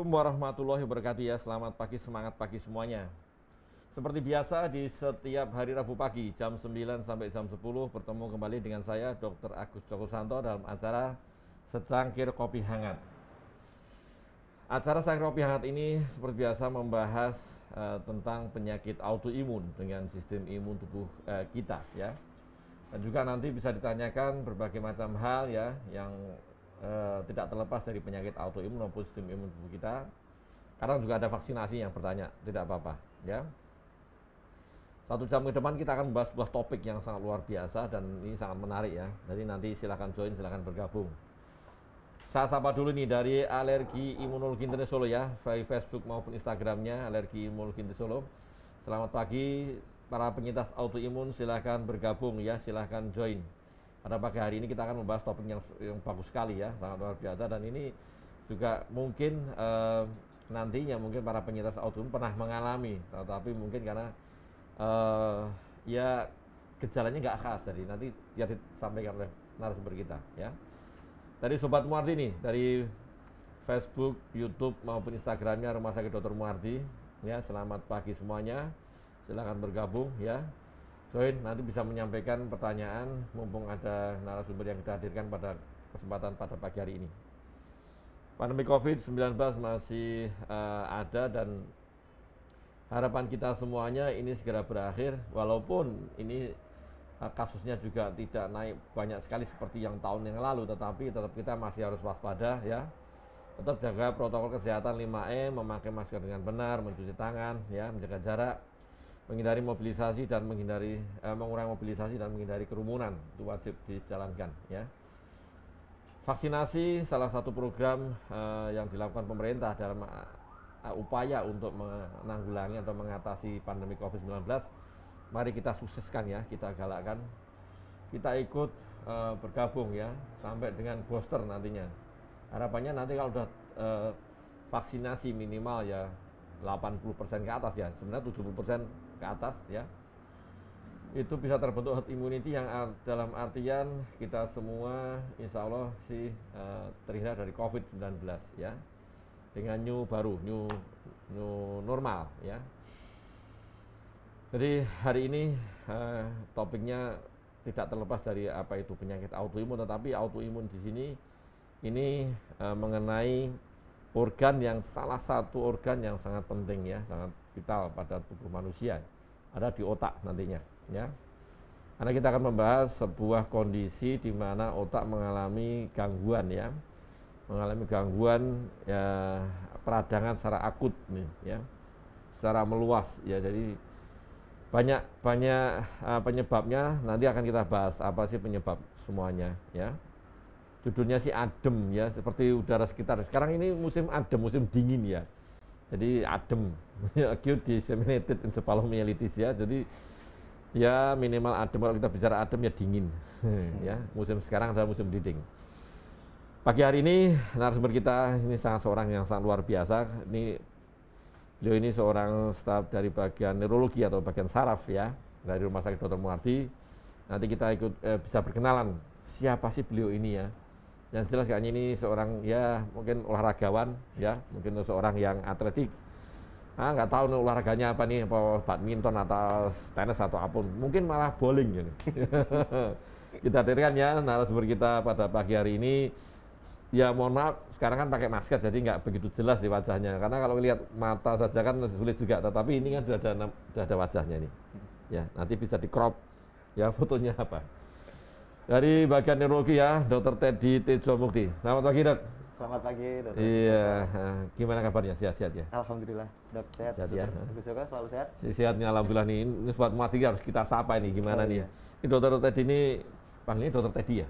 Assalamualaikum warahmatullahi wabarakatuh ya. Selamat pagi, semangat pagi semuanya. Seperti biasa di setiap hari Rabu pagi jam 9 sampai jam 10 bertemu kembali dengan saya Dr. Agus Joko Santo dalam acara Secangkir Kopi Hangat. Acara Secangkir Kopi Hangat ini seperti biasa membahas tentang penyakit autoimun dengan sistem imun tubuh kita ya. Dan juga nanti bisa ditanyakan berbagai macam hal ya yang tidak terlepas dari penyakit autoimun maupun sistem imun tubuh kita. Kadang juga ada vaksinasi yang bertanya, tidak apa-apa ya. 1 jam ke depan kita akan membahas sebuah topik yang sangat luar biasa dan ini sangat menarik ya. Jadi nanti silahkan join, silahkan bergabung. Saya sapa dulu nih dari Alergi Imunologi Internet Solo ya, dari Facebook maupun Instagramnya Alergi Imunologi Internet Solo. Selamat pagi para penyintas autoimun, silahkan bergabung ya, silahkan join. Pada pagi hari ini kita akan membahas topik yang bagus sekali ya, sangat luar biasa, dan ini juga mungkin nantinya mungkin para penyintas autoimun pernah mengalami, tetapi mungkin karena ya gejalanya nggak khas, jadi nanti biar disampaikan oleh narasumber kita ya. Dari Sobat Muardi nih, dari Facebook, YouTube maupun Instagramnya Rumah Sakit Dr. Muardi ya, selamat pagi semuanya, silahkan bergabung ya. Join, nanti bisa menyampaikan pertanyaan mumpung ada narasumber yang kita hadirkan pada kesempatan pada pagi hari ini. Pandemi COVID-19 masih ada dan harapan kita semuanya ini segera berakhir, walaupun ini kasusnya juga tidak naik banyak sekali seperti yang tahun yang lalu, tetapi tetap kita masih harus waspada ya. Tetap jaga protokol kesehatan 5M, memakai masker dengan benar, mencuci tangan ya, menjaga jarak, menghindari mobilisasi dan mengurangi mobilisasi dan menghindari kerumunan, itu wajib dijalankan ya. Vaksinasi salah satu program yang dilakukan pemerintah dalam upaya untuk menanggulangi atau mengatasi pandemi COVID-19. Mari kita sukseskan ya, kita galakkan, kita ikut bergabung ya sampai dengan booster nantinya. Harapannya nanti kalau sudah vaksinasi minimal ya 80% ke atas ya, sebenarnya 70% ke atas ya, itu bisa terbentuk herd immunity yang dalam artian kita semua insya Allah sih terhindar dari COVID-19 ya, dengan new normal ya. Jadi hari ini topiknya tidak terlepas dari apa itu penyakit autoimun, tetapi autoimun di sini ini mengenai organ yang salah satu organ yang sangat penting ya, sangat vital pada tubuh manusia, ada di otak nantinya ya. Karena kita akan membahas sebuah kondisi di mana otak mengalami gangguan ya, mengalami gangguan ya, peradangan secara akut nih ya, secara meluas ya. Jadi banyak penyebabnya, nanti akan kita bahas apa sih penyebab semuanya ya. Judulnya sih adem ya, seperti udara sekitar. Sekarang ini musim adem, musim dingin ya. Jadi adem, acute disseminated encephalomyelitis ya. Jadi ya minimal adem, kalau kita bicara adem ya dingin ya. Musim sekarang adalah musim dingin. Pagi hari ini narasumber kita ini seorang yang sangat luar biasa. Beliau ini seorang staf dari bagian neurologi atau bagian saraf ya, dari Rumah Sakit Dr. Muardi. Nanti kita bisa berkenalan siapa sih beliau ini ya. Yang jelas kayaknya ini seorang ya mungkin olahragawan ya, mungkin seorang yang atletik. Nggak tahu nih olahraganya apa nih, apa badminton atau tenis atau apapun, mungkin malah bowling gitu. Kita hadirkan ya narasumber kita pada pagi hari ini. Ya mohon maaf, sekarang kan pakai masker jadi nggak begitu jelas di wajahnya, karena kalau lihat mata saja kan sulit juga, tetapi ini kan sudah ada wajahnya nih ya, nanti bisa di crop ya fotonya apa. Dari bagian neurologi ya, Dr. Teddy Tejo Mukti. Selamat pagi dok. Selamat pagi dok. Iya, gimana kabarnya, sehat-sehat ya? Alhamdulillah dok, sehat. Sehat ya. Agus Joko selalu sehat. Sehatnya alhamdulillah nih, ini Sobat Muardi harus kita sapa ini gimana nih. Ini Dr. Teddy ini, panggilnya Dr. Teddy ya?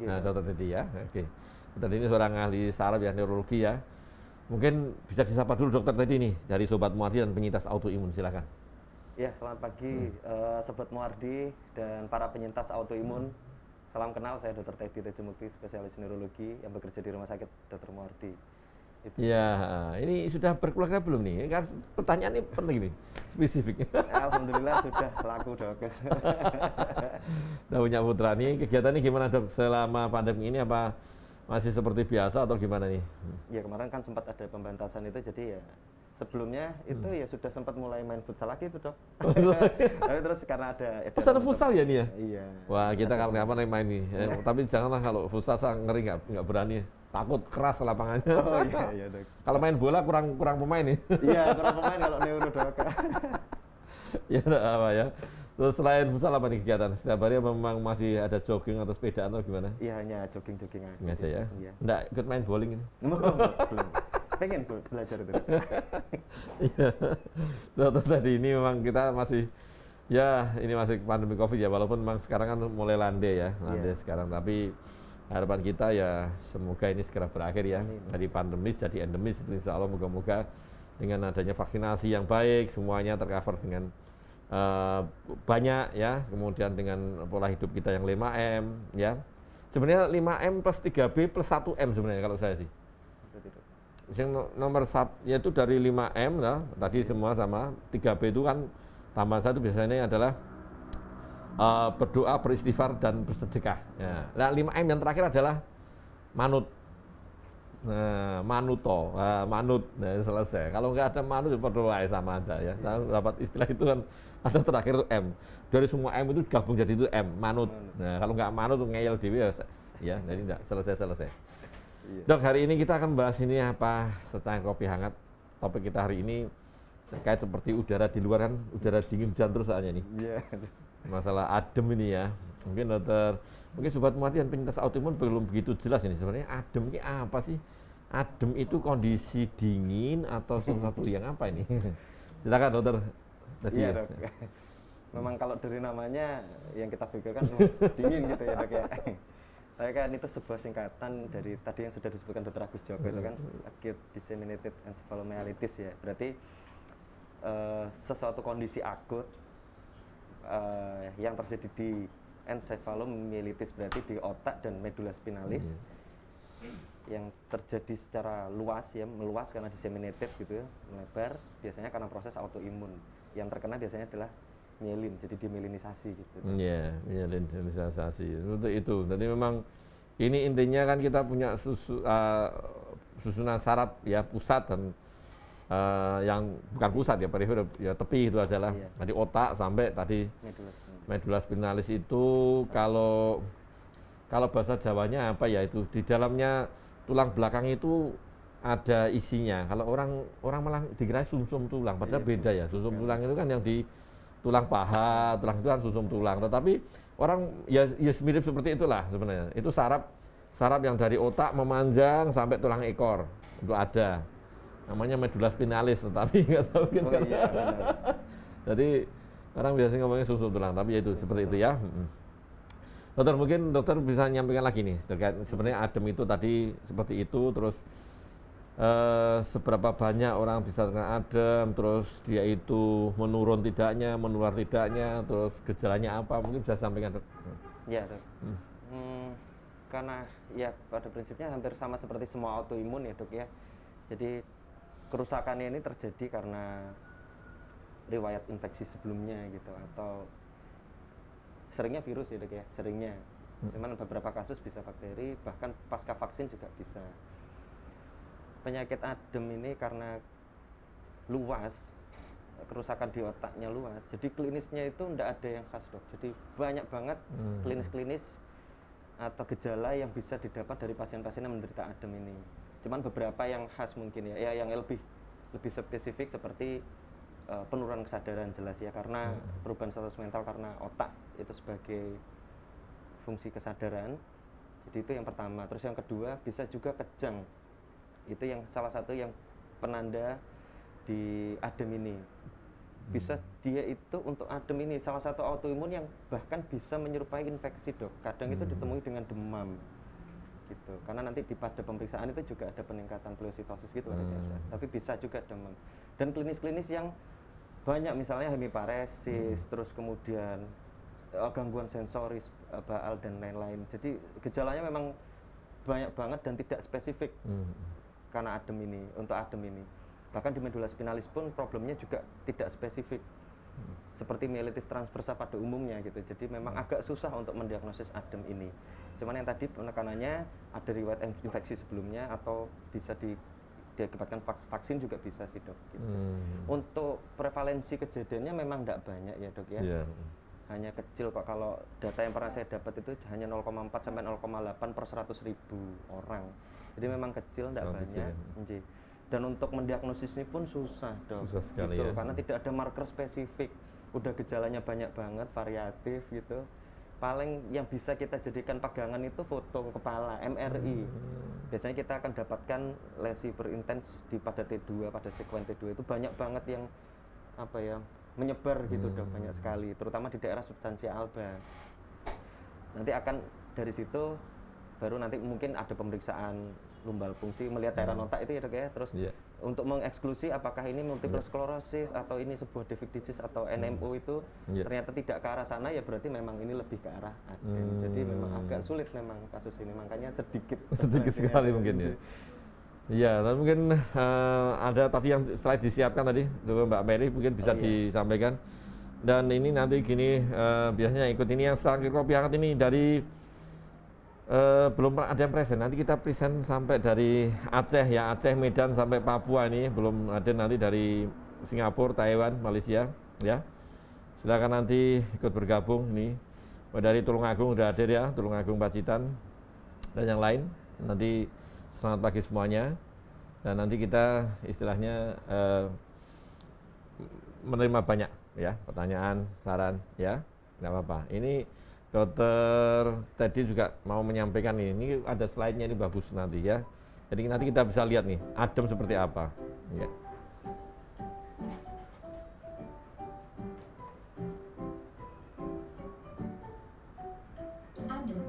Nah, Dr. Teddy ya, oke. Tadi ini seorang ahli saraf ya, neurologi ya. Mungkin bisa disapa dulu Dokter Teddy nih dari Sobat Muardi dan penyintas autoimun, silakan. Ya, selamat pagi Sobat Muardi dan para penyintas autoimun. Salam kenal, saya Dr. Teddy Tejo Mukti, spesialis neurologi yang bekerja di Rumah Sakit Dr. Muardi. Iya, ini sudah berkeluarga belum nih? Kan pertanyaan ini penting nih, spesifik. Alhamdulillah sudah laku dok. Udah punya putra nih. Kegiatannya gimana dok selama pandemi ini? Apa masih seperti biasa atau gimana nih? Ya kemarin kan sempat ada pembatasan itu, jadi ya sebelumnya itu ya sudah sempat mulai main futsal lagi itu dok. Tapi terus karena ada Terus ada futsal ya nih ya? Iya. Wah kita kapan-kapan main nih. Tapi janganlah kalau futsal saya ngeri nggak berani. Takut keras lapangannya. Oh iya dok. Kalau main bola kurang pemain nih. Iya kurang pemain kalau neuro dok. Ya enggak apa ya. Terus selain futsal apa nih kegiatan? Setiap hari memang masih ada jogging atau sepedaan atau gimana? Iya hanya jogging aja. Biasa ya. Iya. Enggak ikut main bowling ini. Belum. Pengen belajar itu. Iya. Dokter tadi ini memang kita masih ya ini masih pandemi Covid ya, walaupun memang sekarang kan mulai landai ya, landai sekarang, tapi harapan kita ya semoga ini segera berakhir ya. Dari pandemis jadi endemis itu insya Allah, moga-moga dengan adanya vaksinasi yang baik semuanya tercover dengan banyak ya, kemudian dengan pola hidup kita yang 5M ya. Sebenarnya 5M plus 3B plus 1M sebenarnya kalau saya sih. Yang nomor 1 yaitu dari 5M lah, tadi semua sama. 3B itu kan tambah 1 biasanya adalah berdoa, beristighfar dan bersedekah. Ya. Nah 5M yang terakhir adalah manut. Nah, manuto, manut, nah, selesai. Kalau nggak ada manut, berdoa sama aja ya. Saya dapat istilah itu kan ada terakhir itu M. Dari semua M itu gabung jadi itu M, manut. Nah kalau nggak manut ngeyel dewi ya, jadi nggak selesai. Dok, hari ini kita akan bahas ini apa, secangkir kopi hangat. Topik kita hari ini terkait seperti udara di luar kan, udara dingin hujan terus soalnya nih. Iya. Masalah adem ini ya. Mungkin dokter, mungkin sobat Muardi dan penyintas autoimun belum begitu jelas ini sebenarnya adem ini apa sih? Adem itu kondisi dingin atau sesuatu yang apa ini? Silakan dokter. Iya dok. Memang kalau dari namanya yang kita pikirkan dingin gitu ya dok ya. Tapi kan itu sebuah singkatan dari tadi yang sudah disebutkan Dr. Agus Joko itu kan acute disseminated encephalomyelitis ya. Berarti sesuatu kondisi akut yang terjadi di encephalomyelitis, berarti di otak dan medula spinalis yang terjadi secara luas ya, meluas karena disseminated gitu ya, melebar biasanya karena proses autoimun. Yang terkena biasanya adalah myelin, jadi demyelinisasi gitu. Iya, myelinisasi. Untuk itu. Jadi memang ini intinya kan kita punya susunan saraf ya, pusat dan yang bukan pusat ya, periferi ya, tepi itu adalah dari otak sampai tadi medula spinalis itu. Kalau bahasa Jawanya apa ya, itu di dalamnya tulang belakang itu ada isinya. Kalau orang malah dikira sumsum tulang, padahal beda ya. Sumsum tulang itu kan yang di tulang paha, tulang itu kan sumsum tulang. Tetapi orang ya mirip seperti itulah sebenarnya. Itu saraf yang dari otak memanjang sampai tulang ekor itu ada. Namanya medula spinalis, tetapi nggak tahu kan. Iya, Jadi orang biasanya ngomongnya sumsum tulang, tapi ya itu seperti itu ya. Dokter, mungkin dokter bisa nyampaikan lagi nih terkait sebenarnya adem itu tadi seperti itu, terus seberapa banyak orang bisa terkena adem, terus dia itu menurun tidaknya, menular tidaknya, terus gejalanya apa, mungkin bisa sampaikan dok. Ya dok. Karena ya pada prinsipnya hampir sama seperti semua autoimun ya dok ya. Jadi kerusakannya ini terjadi karena riwayat infeksi sebelumnya gitu, atau seringnya virus ya dok ya, seringnya. Cuman beberapa kasus bisa bakteri, bahkan pasca vaksin juga bisa. Penyakit adem ini karena luas, kerusakan di otaknya luas, jadi klinisnya itu tidak ada yang khas dok. Jadi banyak banget klinis-klinis atau gejala yang bisa didapat dari pasien-pasien yang menderita adem ini. Cuman beberapa yang khas mungkin ya yang lebih spesifik seperti penurunan kesadaran jelas ya, karena perubahan status mental karena otak itu sebagai fungsi kesadaran. Jadi itu yang pertama. Terus yang kedua bisa juga kejang. Itu yang salah satu yang penanda di adem ini. Bisa dia itu untuk adem ini salah satu autoimun yang bahkan bisa menyerupai infeksi dok. Kadang itu ditemui dengan demam gitu. Karena nanti pada pemeriksaan itu juga ada peningkatan pleusitosis gitu tapi bisa juga demam. Dan klinis-klinis yang banyak misalnya hemiparesis, terus kemudian gangguan sensoris, baal dan lain-lain. Jadi gejalanya memang banyak banget dan tidak spesifik. Karena adem ini, untuk adem ini. Bahkan di medula spinalis pun problemnya juga tidak spesifik. seperti mielitis transversa pada umumnya gitu. Jadi memang agak susah untuk mendiagnosis ADEM ini. Cuman yang tadi penekanannya ada riwayat infeksi sebelumnya atau bisa diakibatkan vaksin juga bisa sih dok. Gitu. Untuk prevalensi kejadiannya memang tidak banyak ya dok ya. Hanya kecil kok, kalau data yang pernah saya dapat itu hanya 0,4 sampai 0,8 per 100.000 orang. Jadi memang kecil, tidak banyak. Ya. Dan untuk mendiagnosis ini pun susah dok. Susah sekali gitu, ya. Karena tidak ada marker spesifik. Udah gejalanya banyak banget, variatif gitu. Paling yang bisa kita jadikan pegangan itu foto kepala, MRI. Biasanya kita akan dapatkan lesi berintens pada T2, pada sekuen T2 itu banyak banget yang apa ya, menyebar gitu dok, banyak sekali, terutama di daerah substansia alba. Nanti akan dari situ baru nanti mungkin ada pemeriksaan lumbal fungsi, melihat cairan otak itu ya dok ya, terus untuk mengeksklusi apakah ini multiple sclerosis atau ini sebuah Devic disease atau NMO itu ternyata tidak ke arah sana, ya berarti memang ini lebih ke arah ADEM. Jadi memang agak sulit memang kasus ini, makanya sedikit sekali mungkin ya. Iya, tapi mungkin ada tadi yang slide disiapkan tadi, coba Mbak Mary mungkin bisa disampaikan. Dan ini nanti gini, biasanya ikut ini yang sakit kopi hangat ini dari belum ada yang present. Nanti kita present sampai dari Aceh ya, Aceh, Medan sampai Papua ini belum ada, nanti dari Singapura, Taiwan, Malaysia ya. Silakan nanti ikut bergabung nih. Dari Tulungagung udah hadir ya, Tulungagung Pacitan dan yang lain. Nanti selamat pagi semuanya, dan nanti kita istilahnya menerima banyak ya pertanyaan, saran ya, nggak apa-apa. Ini Dokter Teddy juga mau menyampaikan ini ada slide-nya, ini bagus nanti ya. Jadi nanti kita bisa lihat nih ADEM seperti apa. Ya. ADEM,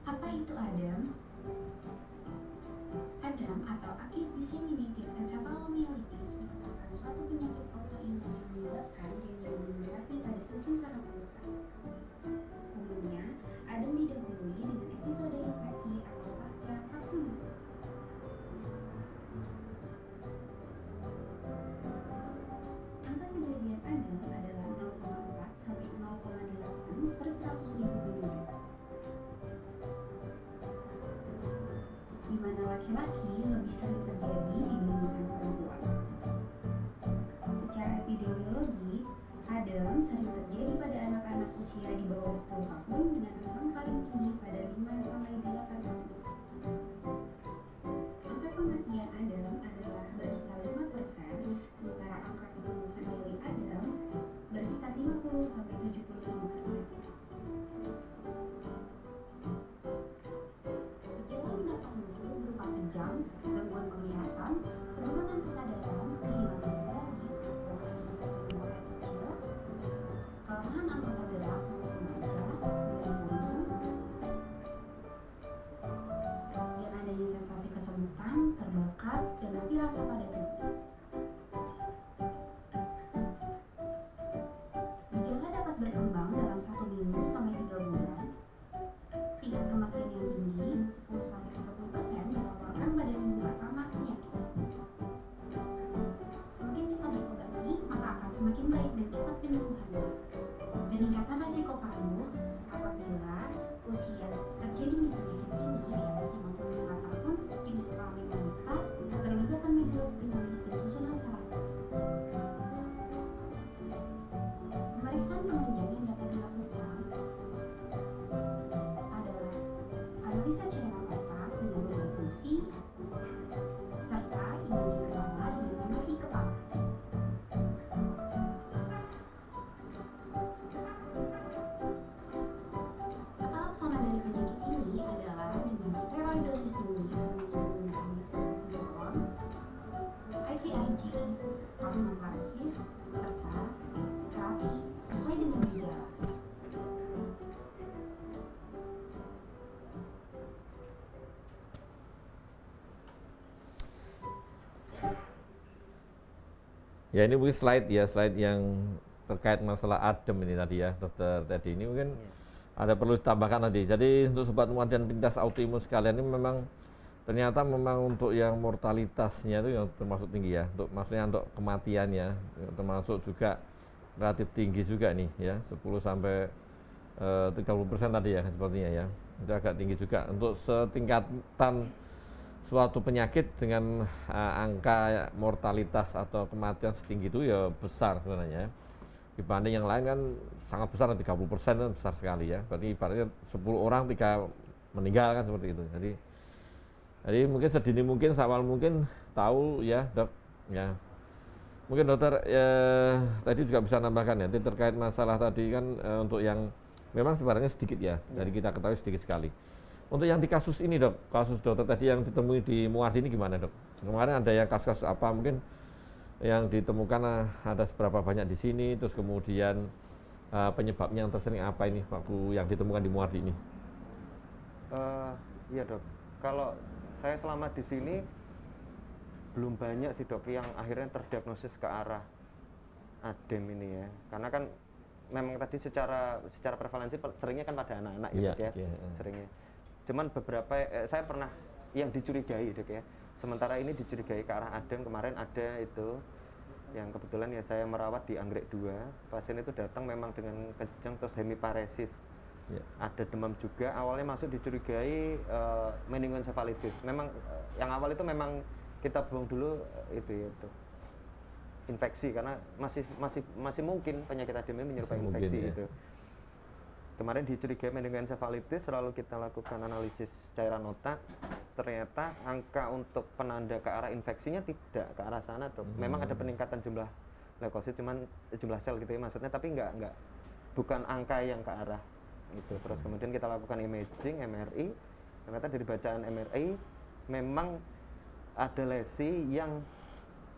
apa itu ADEM? ADEM atau Acute Disseminated Encephalomyelitis merupakan suatu penyakit autoimun yang menyebabkan demyelinasi pada sistem saraf pusat. Umumnya, ADEM didahului dengan episode infeksi atau pasca vaksinasi. Angka kejadian ADEM adalah 0,4 sampai 0,8 per 100.000 penduduk. Di mana laki-laki lebih sering terjadi dibandingkan perempuan. Secara epidemiologi, ADEM sering terjadi pada anak-anak usia di bawah 10 tahun dengan angka paling tinggi pada 5 sampai 8 tahun. Angka kematian ADEM adalah berkisar 5%, sementara angka kesembuhan dari ADEM berkisar 50 sampai 75%. Gejala yang dapat muncul berupa kejang, gangguan penglihatan, penurunan kesadaran, kehilangan kendali, penglihatan kecil, kelemahan anggota gerak maupun wajah, nyeri punggung, dan adanya sensasi kesemutan, terbakar, dan mati rasa pada tubuh. Gejala dapat berkembang dalam 1 minggu sampai 3 bulan. Tingkat kematian yang tinggi, 10-30% dilaporkan pada minggu pertama penyakit. Semakin cepat diobati, maka akan semakin baik dan cepat penyembuhannya. Peningkatan risiko kambuh apabila usia terjadinya penyakit ini di atas 55 tahun, jenis kelamin wanita, keterlibatan medula-spinalis dan susunan saraf tubuh. Pemeriksaan penunjang yang dapat dilakukan adalah analisa cairan otak dengan lumbal fungsi serta imaji kepala dengan MRI kepala. Tata laksana dari penyakit ini adalah dengan steroidosis tinggi menggunakan metronidazol, IVIG, plasmapheresis, serta terapi sesuai dengan gejala. Ya ini mungkin slide ya, slide yang terkait masalah ADEM ini tadi ya, Dokter Teddy. Ini mungkin ada perlu ditambahkan nanti. Jadi untuk sobat muat dan penyintas autoimun sekalian ini memang ternyata memang untuk yang mortalitasnya itu yang termasuk tinggi ya, untuk maksudnya untuk kematiannya, termasuk juga relatif tinggi juga nih ya, 10 sampai 30% tadi ya sepertinya ya. Itu agak tinggi juga untuk setingkatan suatu penyakit dengan angka mortalitas atau kematian setinggi itu ya besar sebenarnya. Dibanding yang lain kan sangat besar, 30% kan besar sekali ya. Berarti ibaratnya 10 orang 3 meninggal kan seperti itu. Jadi mungkin sedini mungkin, seawal mungkin tahu ya dok ya. Mungkin dokter tadi juga bisa nambahkan ya terkait masalah tadi kan untuk yang memang sebenarnya sedikit ya, dari kita ketahui sedikit sekali. Untuk yang di kasus ini dok, kasus dokter tadi yang ditemui di Muardi ini gimana dok? Kemarin ada yang kasus-kasus apa mungkin yang ditemukan ada seberapa banyak di sini, terus kemudian penyebabnya yang tersering apa ini waktu yang ditemukan di Muardi ini? Iya dok, kalau saya selama di sini belum banyak sih dok yang akhirnya terdiagnosis ke arah ADEM ini ya, karena kan memang tadi secara prevalensi seringnya kan pada anak-anak ya, dok, ya. Seringnya. Cuman beberapa saya pernah yang dicurigai dok ya. Sementara ini dicurigai ke arah ADEM. Kemarin ada itu yang kebetulan ya saya merawat di Anggrek 2. Pasien itu datang memang dengan kejang terus hemiparesis. Ada demam juga. Awalnya masuk dicurigai meningoencephalitis. Memang yang awal itu memang kita buang dulu itu ya dok, infeksi, karena masih mungkin penyakit ADEM ini menyerupai infeksi ya. Itu. Kemarin dicurigai meningoencephalitis, lalu kita lakukan analisis cairan otak. Ternyata angka untuk penanda ke arah infeksinya tidak ke arah sana dok. Memang ada peningkatan jumlah leukosit, cuman jumlah sel gitu ya maksudnya, tapi bukan angka yang ke arah itu. Terus kemudian kita lakukan imaging, MRI. Ternyata dari bacaan MRI memang ada lesi yang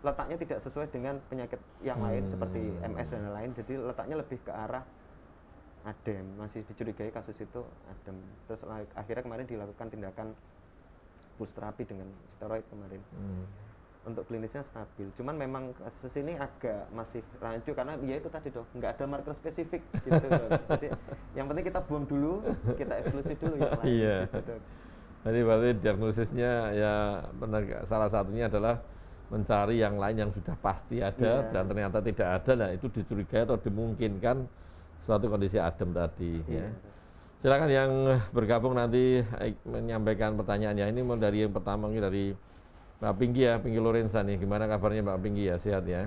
letaknya tidak sesuai dengan penyakit yang lain seperti MS dan lain-lain. Jadi letaknya lebih ke arah ADEM, masih dicurigai kasus itu ADEM. Terus akhirnya kemarin dilakukan tindakan push terapi dengan steroid kemarin. Untuk klinisnya stabil. Cuman memang kasus ini agak masih rancu karena ya itu tadi dok, nggak ada marker spesifik gitu. Jadi yang penting kita buang dulu, kita eksklusi dulu yang lain. Iya. Gitu, dok. Jadi berarti diagnosisnya ya benar, salah satunya adalah mencari yang lain yang sudah pasti ada dan ternyata tidak ada. Nah itu dicurigai atau dimungkinkan suatu kondisi ADEM tadi ya. Silakan yang bergabung nanti menyampaikan pertanyaannya. Ini mau dari yang pertama ini dari Mbak Pinky ya, Pinky Lorenza nih. Gimana kabarnya Mbak Pinky ya, sehat ya?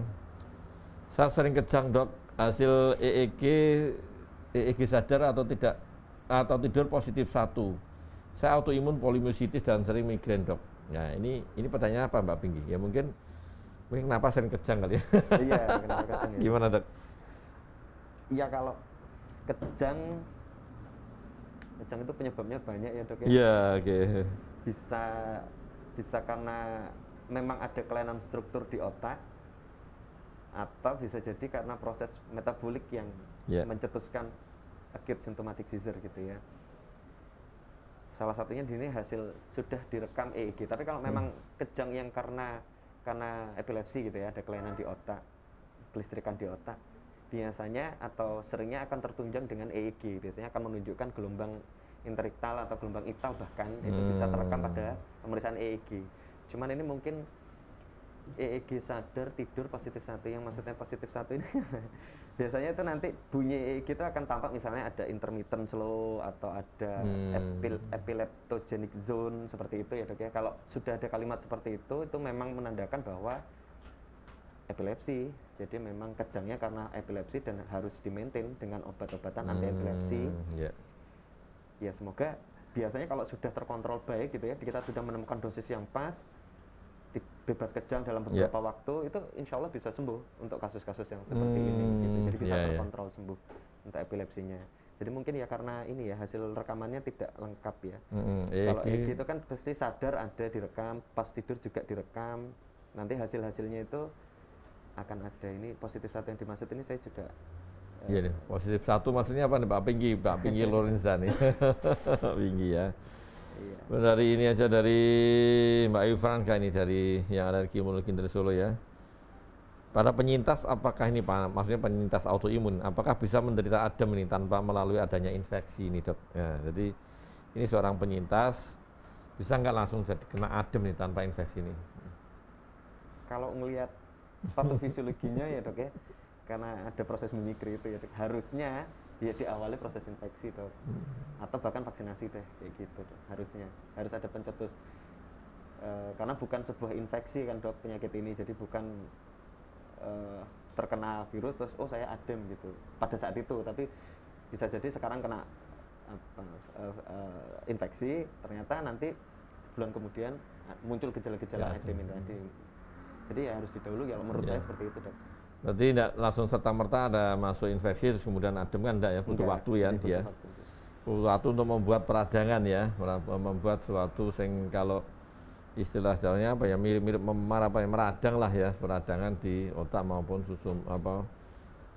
Saya sering kejang dok, hasil EEG sadar atau tidak, atau tidur positif 1. Saya autoimun polymyositis dan sering migrain dok. Nah ini pertanyaan apa Mbak Pinky? Ya mungkin kenapa sering kejang kali ya? Iya, kenapa kejang ya? Gimana dok? Iya kalau kejang itu penyebabnya banyak ya dok ya. Iya, oke. Bisa karena memang ada kelainan struktur di otak, atau bisa jadi karena proses metabolik yang mencetuskan acute symptomatic seizure gitu ya. Salah satunya di ini hasil sudah direkam EEG. Tapi kalau memang kejang yang karena epilepsi gitu ya, ada kelainan di otak, kelistrikan di otak, biasanya atau seringnya akan tertunjang dengan EEG. Biasanya akan menunjukkan gelombang interiktal atau gelombang iktal, bahkan itu bisa terekam pada pemeriksaan EEG. Cuman ini mungkin EEG sadar tidur positif 1. Yang maksudnya positif 1 ini biasanya itu nanti bunyi EEG itu akan tampak misalnya ada intermittent slow atau ada epileptogenic zone seperti itu ya dok ya. Kalau sudah ada kalimat seperti itu memang menandakan bahwa epilepsi. Jadi memang kejangnya karena epilepsi dan harus di-maintain dengan obat-obatan anti epilepsi. Ya semoga biasanya kalau sudah terkontrol baik gitu ya, kita sudah menemukan dosis yang pas, bebas kejang dalam beberapa waktu, itu insya Allah bisa sembuh untuk kasus-kasus yang seperti ini gitu. Jadi bisa terkontrol sembuh untuk epilepsinya. Jadi mungkin ya karena ini ya hasil rekamannya tidak lengkap ya. Kalau EEG itu kan pasti sadar ada direkam, pas tidur juga direkam. Nanti hasil-hasilnya itu akan ada. Ini positif 1 yang dimaksud ini saya juga iya deh, positif 1 maksudnya apa nih Pak Pinky Lorenza nih. Pinky ya. Iya. Dari ini aja, dari Mbak Yufranka ini, dari yang ada di Kimologi dari Solo ya. Para penyintas apakah ini Pak, maksudnya penyintas autoimun, apakah bisa menderita ADEM ini tanpa melalui adanya infeksi ini dok? Ya, jadi ini seorang penyintas bisa nggak langsung jadi kena ADEM nih tanpa infeksi ini? Kalau ngelihat patofisiologinya ya dok ya, karena ada proses mimikri itu ya Dok. Harusnya ya diawali proses infeksi Dok. Atau bahkan vaksinasi deh kayak gitu Dok. Harus ada pencetus. Karena bukan sebuah infeksi kan Dok penyakit ini, jadi bukan terkena virus terus oh saya adem gitu pada saat itu, tapi bisa jadi sekarang kena infeksi, ternyata nanti sebulan kemudian muncul gejala-gejala adem itu tadi. Jadi ya harus didahului kalau menurut saya seperti itu Dok. Berarti tidak langsung serta-merta ada masuk infeksi terus kemudian adem kan enggak ya, butuh waktu ya dia. Butuh waktu untuk membuat peradangan ya, membuat suatu sing kalau istilah Jawanya apa ya, mirip-mirip memar apa ya, meradang lah ya, peradangan di otak maupun susum apa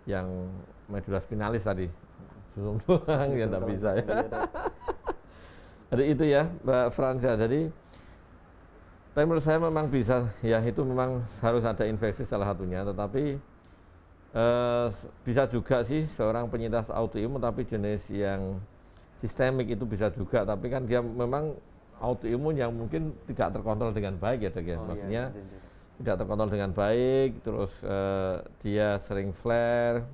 yang medula spinalis tadi. Susum doang ya enggak bisa ya. Jadi itu ya Mbak Francia. Jadi tapi menurut saya memang bisa ya, itu memang harus ada infeksi salah satunya, tetapi bisa juga sih seorang penyintas autoimun tapi jenis yang sistemik itu bisa juga, tapi kan dia memang autoimun yang mungkin tidak terkontrol dengan baik ya Dok ya. Maksudnya tidak terkontrol dengan baik, terus dia sering flare.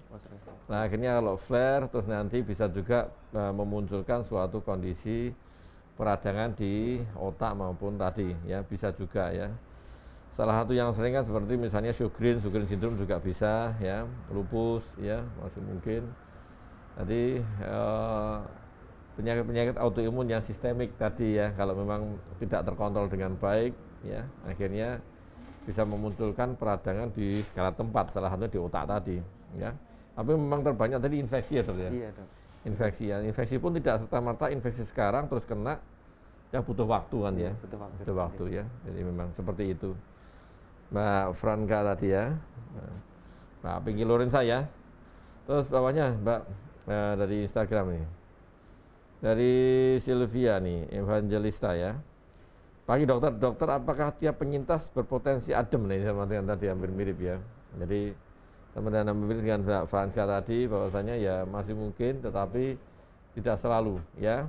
Nah akhirnya kalau flare terus nanti bisa juga memunculkan suatu kondisi peradangan di otak maupun tadi ya, bisa juga ya. Salah satu yang sering kan seperti misalnya Sjogren syndrome juga bisa ya, lupus ya masih mungkin. Jadi penyakit-penyakit autoimun yang sistemik tadi ya, kalau memang tidak terkontrol dengan baik ya, akhirnya bisa memunculkan peradangan di segala tempat, salah satunya di otak tadi ya. Tapi memang terbanyak tadi infeksi ya Dok ya. Iya Dok. Infeksi ya, infeksi pun tidak serta-merta infeksi sekarang terus kena, ya butuh waktu kan ya. Butuh waktu ya. Jadi memang seperti itu. Mbak Franka tadi ya, Mbak Pinky Lorenza ya. Terus bawahnya Mbak dari Instagram nih. Dari Sylvia nih, Evangelista ya. Pagi dokter, apakah tiap penyintas berpotensi adem? Nih sama dengan tadi hampir mirip ya. Jadi sama dengan mirip dengan Mbak Franka tadi, bahwasanya ya masih mungkin, tetapi tidak selalu ya.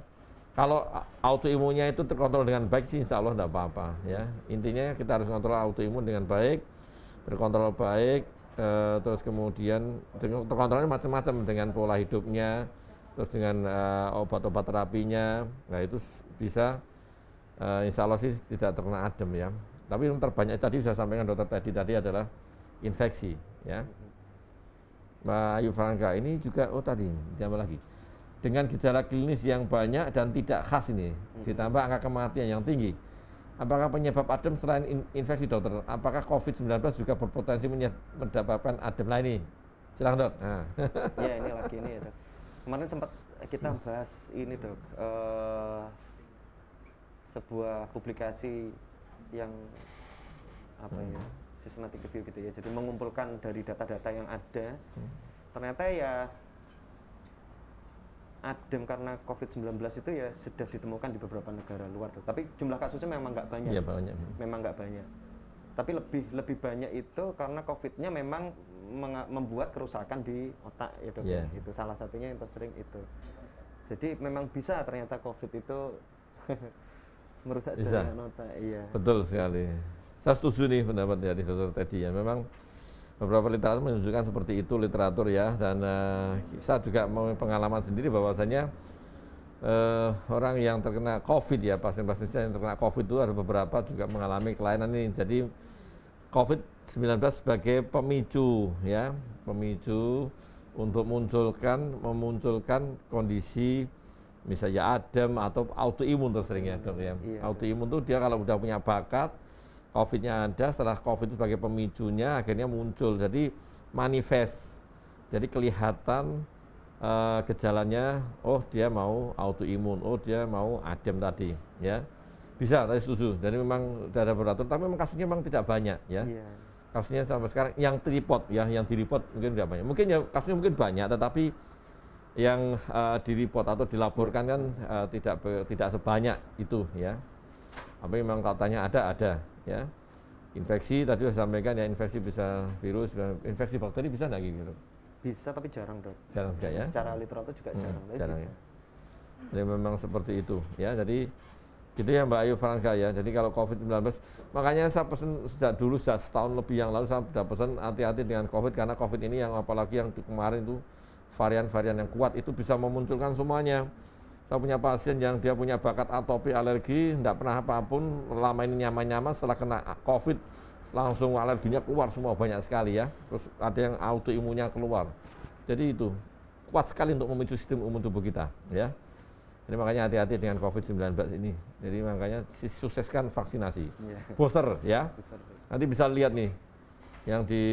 Kalau autoimunnya itu terkontrol dengan baik sih insya Allah tidak apa-apa ya. Intinya kita harus kontrol autoimun dengan baik, berkontrol baik, terus kemudian terkontrolnya macam-macam dengan pola hidupnya, terus dengan obat-obat terapinya. Nah itu bisa insya Allah sih tidak terkena adem ya. Tapi yang terbanyak tadi saya sampaikan dokter tadi adalah infeksi ya. Mbak Ayu Franka ini juga tadi ditambah lagi dengan gejala klinis yang banyak dan tidak khas ini, ditambah angka kematian yang tinggi. Apakah penyebab adem selain infeksi dokter? Apakah COVID-19 juga berpotensi mendapatkan adem lain ini? Silakan Dok. Nah. Ya ini lagi ini ya Dok. Kemarin sempat kita bahas ini Dok, sebuah publikasi yang apa ya, systematic review gitu ya. Jadi mengumpulkan dari data-data yang ada, ternyata ya adem karena COVID-19 itu ya sudah ditemukan di beberapa negara luar. Tapi jumlah kasusnya memang nggak banyak. Iya, banyak. Memang nggak banyak. Tapi lebih banyak itu karena COVID-nya memang membuat kerusakan di otak ya Dok. Yeah. Itu salah satunya yang tersering itu. Jadi memang bisa ternyata COVID itu merusak jaringan otak. Iya. Betul sekali. Saya setuju nih pendapat dari Dr. Teddy ya. Memang beberapa literatur menunjukkan seperti itu literatur ya, dan saya juga memiliki pengalaman sendiri bahwasanya orang yang terkena COVID ya, pasien-pasien yang terkena COVID itu ada beberapa juga mengalami kelainan ini. Jadi COVID-19 sebagai pemicu ya, pemicu untuk memunculkan kondisi misalnya adem atau autoimun tersering ya Dok ya. Iya. Autoimun itu dia kalau udah punya bakat, COVID-nya ada, setelah COVID itu sebagai pemicunya akhirnya muncul, jadi manifest, jadi kelihatan gejalanya, oh dia mau autoimun, oh dia mau adem tadi, ya bisa, tadi setuju. Jadi memang sudah ada beratur, tapi memang kasusnya memang tidak banyak, ya. Yeah. Kasusnya sampai sekarang yang direport, ya, yang direport mungkin tidak banyak. Mungkin ya kasusnya mungkin banyak, tetapi yang direport atau dilaporkan kan tidak sebanyak itu, ya. Tapi memang katanya ada. Ya, infeksi tadi saya sampaikan ya, infeksi bisa virus, infeksi bakteri bisa nggak gitu? Bisa tapi jarang Dok. Jarang sekali ya. Secara literatur juga jarang. Jarang ya. Jadi memang seperti itu ya. Jadi Gitu ya Mbak Ayu Franka ya. Jadi kalau COVID-19, makanya saya pesan sejak dulu, sejak setahun lebih yang lalu saya sudah pesan hati-hati dengan COVID, karena COVID ini yang apalagi yang kemarin itu varian-varian yang kuat itu bisa memunculkan semuanya. Saya punya pasien yang dia punya bakat atopi alergi, tidak pernah apapun, lama ini nyaman-nyaman, setelah kena COVID langsung alerginya keluar semua banyak sekali ya. Terus ada yang autoimunnya keluar. Jadi itu kuat sekali untuk memicu sistem imun tubuh kita ya. Jadi makanya hati-hati dengan COVID-19 ini. Jadi makanya sukseskan vaksinasi. Booster ya. Nanti bisa lihat nih yang di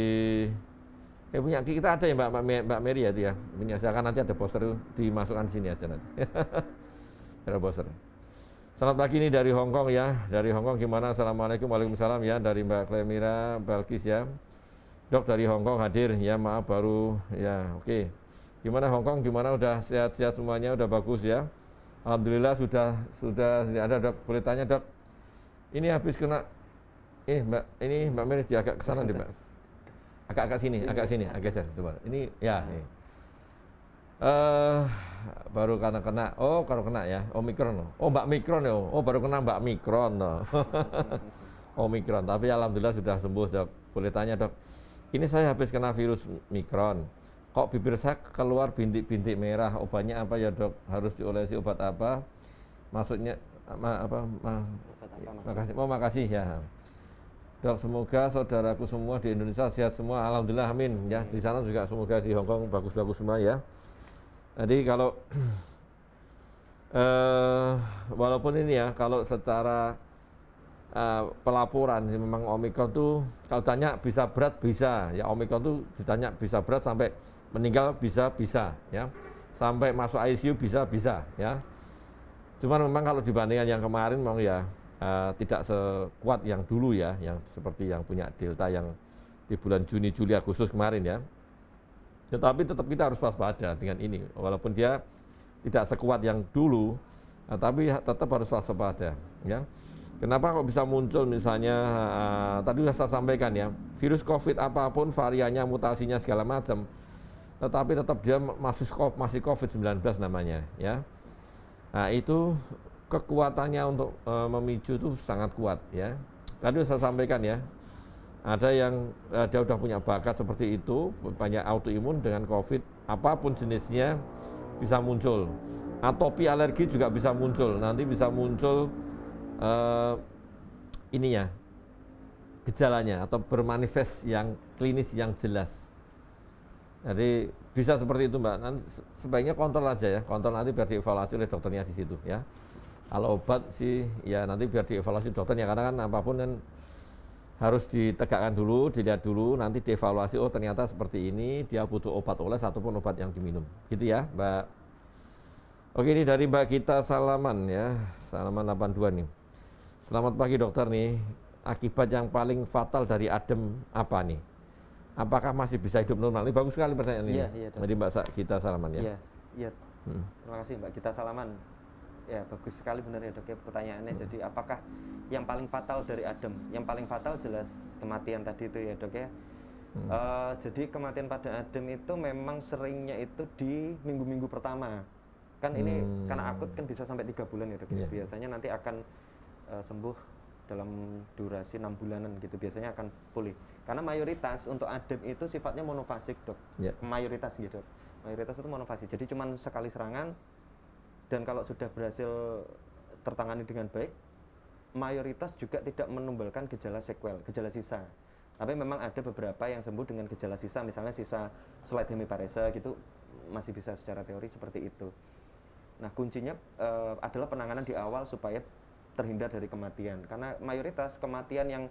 punya kita ada ya Mbak Mary ya itu ya. Ini asalkan nanti ada poster itu dimasukkan sini aja nanti. Ada poster. Selamat pagi nih dari Hong Kong ya. Dari Hong Kong gimana? Assalamualaikum, waalaikumsalam ya. Dari Mbak Klemira Balkis ya. Dok dari Hong Kong hadir ya, maaf baru ya. Oke. Gimana Hong Kong? Gimana, udah sehat-sehat semuanya? Udah bagus ya? Alhamdulillah sudah ada. Dok, boleh tanya Dok, ini habis kena ini Mbak Mary di agak kesana deh Mbak, agak sini, agak geser coba. Ini ya nih. Baru kena kalau kena ya Omikron. Mbak Mikron ya. Baru kena Mbak Mikron. Omikron, tapi alhamdulillah sudah sembuh Dok. Boleh tanya Dok, ini saya habis kena virus Mikron, kok bibir saya keluar bintik-bintik merah, obatnya apa ya Dok? Harus diolesi obat apa? Maksudnya makasih ya Dok, semoga saudaraku semua di Indonesia sehat semua, alhamdulillah, amin ya. Di sana juga semoga di Hong Kong bagus-bagus semua ya. Jadi kalau walaupun ini ya, kalau secara pelaporan memang Omikron tuh kalau tanya bisa berat bisa ya, Omikron tuh ditanya bisa berat sampai meninggal bisa ya, sampai masuk ICU bisa ya. Cuman memang kalau dibandingkan yang kemarin memang ya tidak sekuat yang dulu ya, yang seperti yang punya Delta yang di bulan Juni, Juli, Agustus kemarin ya. Tetapi tetap kita harus waspada dengan ini, walaupun dia tidak sekuat yang dulu, tapi tetap harus waspada ya. Kenapa kok bisa muncul misalnya, tadi sudah saya sampaikan ya, virus COVID apapun variannya, mutasinya segala macam, tetapi tetap dia masih COVID-19 namanya ya. Nah itu kekuatannya untuk memicu itu sangat kuat ya. Tadi saya sampaikan ya, ada yang dia udah punya bakat seperti itu, banyak autoimun dengan COVID, apapun jenisnya bisa muncul. Atopi alergi juga bisa muncul, nanti bisa muncul ininya, gejalanya atau bermanifest yang klinis yang jelas. Jadi bisa seperti itu Mbak. Nanti sebaiknya kontrol aja ya, kontrol nanti biar dievaluasi oleh dokternya di situ ya. Kalau obat sih ya nanti biar dievaluasi dokternya, karena kan apapun kan harus ditegakkan dulu, dilihat dulu, nanti dievaluasi, oh ternyata seperti ini, dia butuh obat oles ataupun obat yang diminum. Gitu ya Mbak. Oke, ini dari Mbak Gita Salaman ya, Salaman 82 nih. Selamat pagi dokter nih, akibat yang paling fatal dari adem apa nih? Apakah masih bisa hidup normal? Ini bagus sekali pertanyaan ini. Iya, Jadi Mbak Gita Salaman ya. Iya. Terima kasih Mbak Gita Salaman. Ya bagus sekali benar ya Dok ya pertanyaannya. Jadi apakah yang paling fatal dari adem? Yang paling fatal jelas kematian tadi itu ya Dok ya. Jadi kematian pada adem itu memang seringnya itu di minggu-minggu pertama. Kan ini karena akut kan bisa sampai 3 bulan ya Dok ya. Biasanya nanti akan sembuh dalam durasi 6 bulanan gitu, biasanya akan pulih. Karena mayoritas untuk adem itu sifatnya monofasik Dok. Mayoritas gitu Dok. Mayoritas itu monofasik. Jadi cuma sekali serangan, dan kalau sudah berhasil tertangani dengan baik, mayoritas juga tidak menimbulkan gejala sequel, gejala sisa. Tapi memang ada beberapa yang sembuh dengan gejala sisa, misalnya sisa slight hemiparese gitu, masih bisa secara teori seperti itu. Nah kuncinya adalah penanganan di awal supaya terhindar dari kematian. Karena mayoritas kematian yang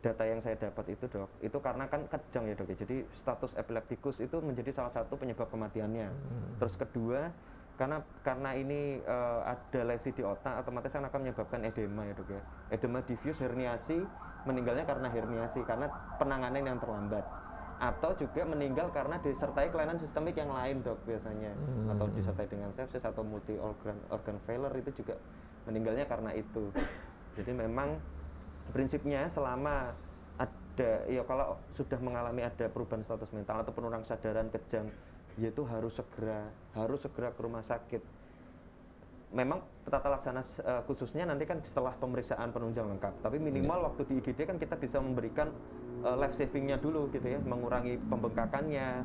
data yang saya dapat itu Dok, itu karena kan kejang ya Dok ya. Jadi status epileptikus itu menjadi salah satu penyebab kematiannya. Terus kedua, karena ini ada lesi di otak, otomatis kan akan menyebabkan edema ya Dok ya. Edema diffuse, herniasi, meninggalnya karena herniasi, karena penanganan yang terlambat. Atau juga meninggal karena disertai kelainan sistemik yang lain Dok biasanya. Atau disertai dengan sepsis atau multi organ failure, itu juga meninggalnya karena itu. Jadi memang prinsipnya selama ada, ya kalau sudah mengalami ada perubahan status mental atau penurunan kesadaran kejang, yaitu harus segera ke rumah sakit. memang tata laksana khususnya nanti kan setelah pemeriksaan penunjang lengkap, tapi minimal waktu di IGD kan kita bisa memberikan life savingnya dulu gitu ya, mengurangi pembengkakannya,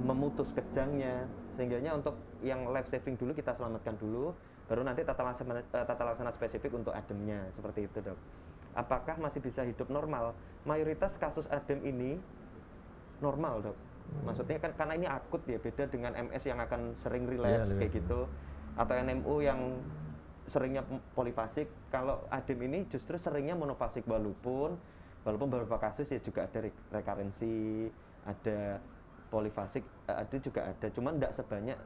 memutus kejangnya, sehingganya untuk yang life saving dulu kita selamatkan dulu, baru nanti tata laksana spesifik untuk ademnya, seperti itu dok. Apakah masih bisa hidup normal? Mayoritas kasus adem ini normal dok. Maksudnya kan karena ini akut ya, beda dengan MS yang akan sering relapse kayak gitu, atau NMO yang seringnya polifasik. Kalau adem ini justru seringnya monofasik, walaupun beberapa kasus ya juga ada rekarensi, ada polifasik, ada juga ada, cuman tidak sebanyak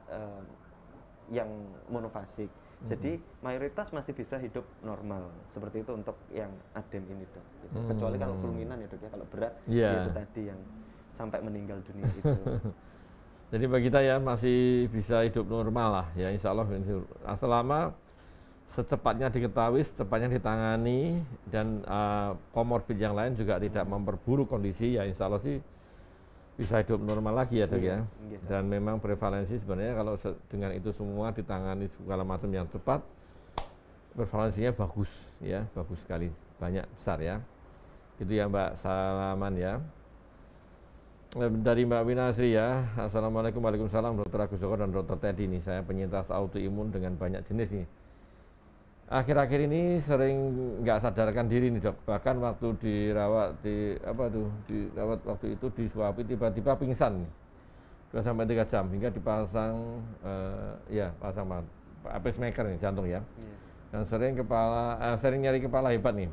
yang monofasik. Jadi mayoritas masih bisa hidup normal seperti itu untuk yang adem ini dok. Gitu. Kecuali kalau fulminan ya dok ya, kalau berat ya itu tadi yang sampai meninggal dunia itu. Jadi bagi kita ya masih bisa hidup normal lah ya, insya Allah selama secepatnya diketahui, secepatnya ditangani, dan komorbid yang lain juga tidak memperburuk kondisi, ya insya Allah sih bisa hidup normal lagi ya dok ya. Dan memang prevalensi sebenarnya kalau dengan itu semua ditangani segala macam yang cepat, prevalensinya bagus ya, bagus sekali, banyak, besar ya. Gitu ya Mbak Salaman ya. Dari Mbak Winasri ya, Assalamualaikum, Waalaikumsalam Dr. Agus Joko dan Dr. Teddy nih, saya penyintas autoimun dengan banyak jenis nih. Akhir-akhir ini sering nggak sadarkan diri nih dok, bahkan waktu dirawat dirawat waktu itu disuapi tiba-tiba pingsan 2-3 jam hingga dipasang pasang pacemaker nih, jantung ya. Dan sering nyari kepala hebat nih.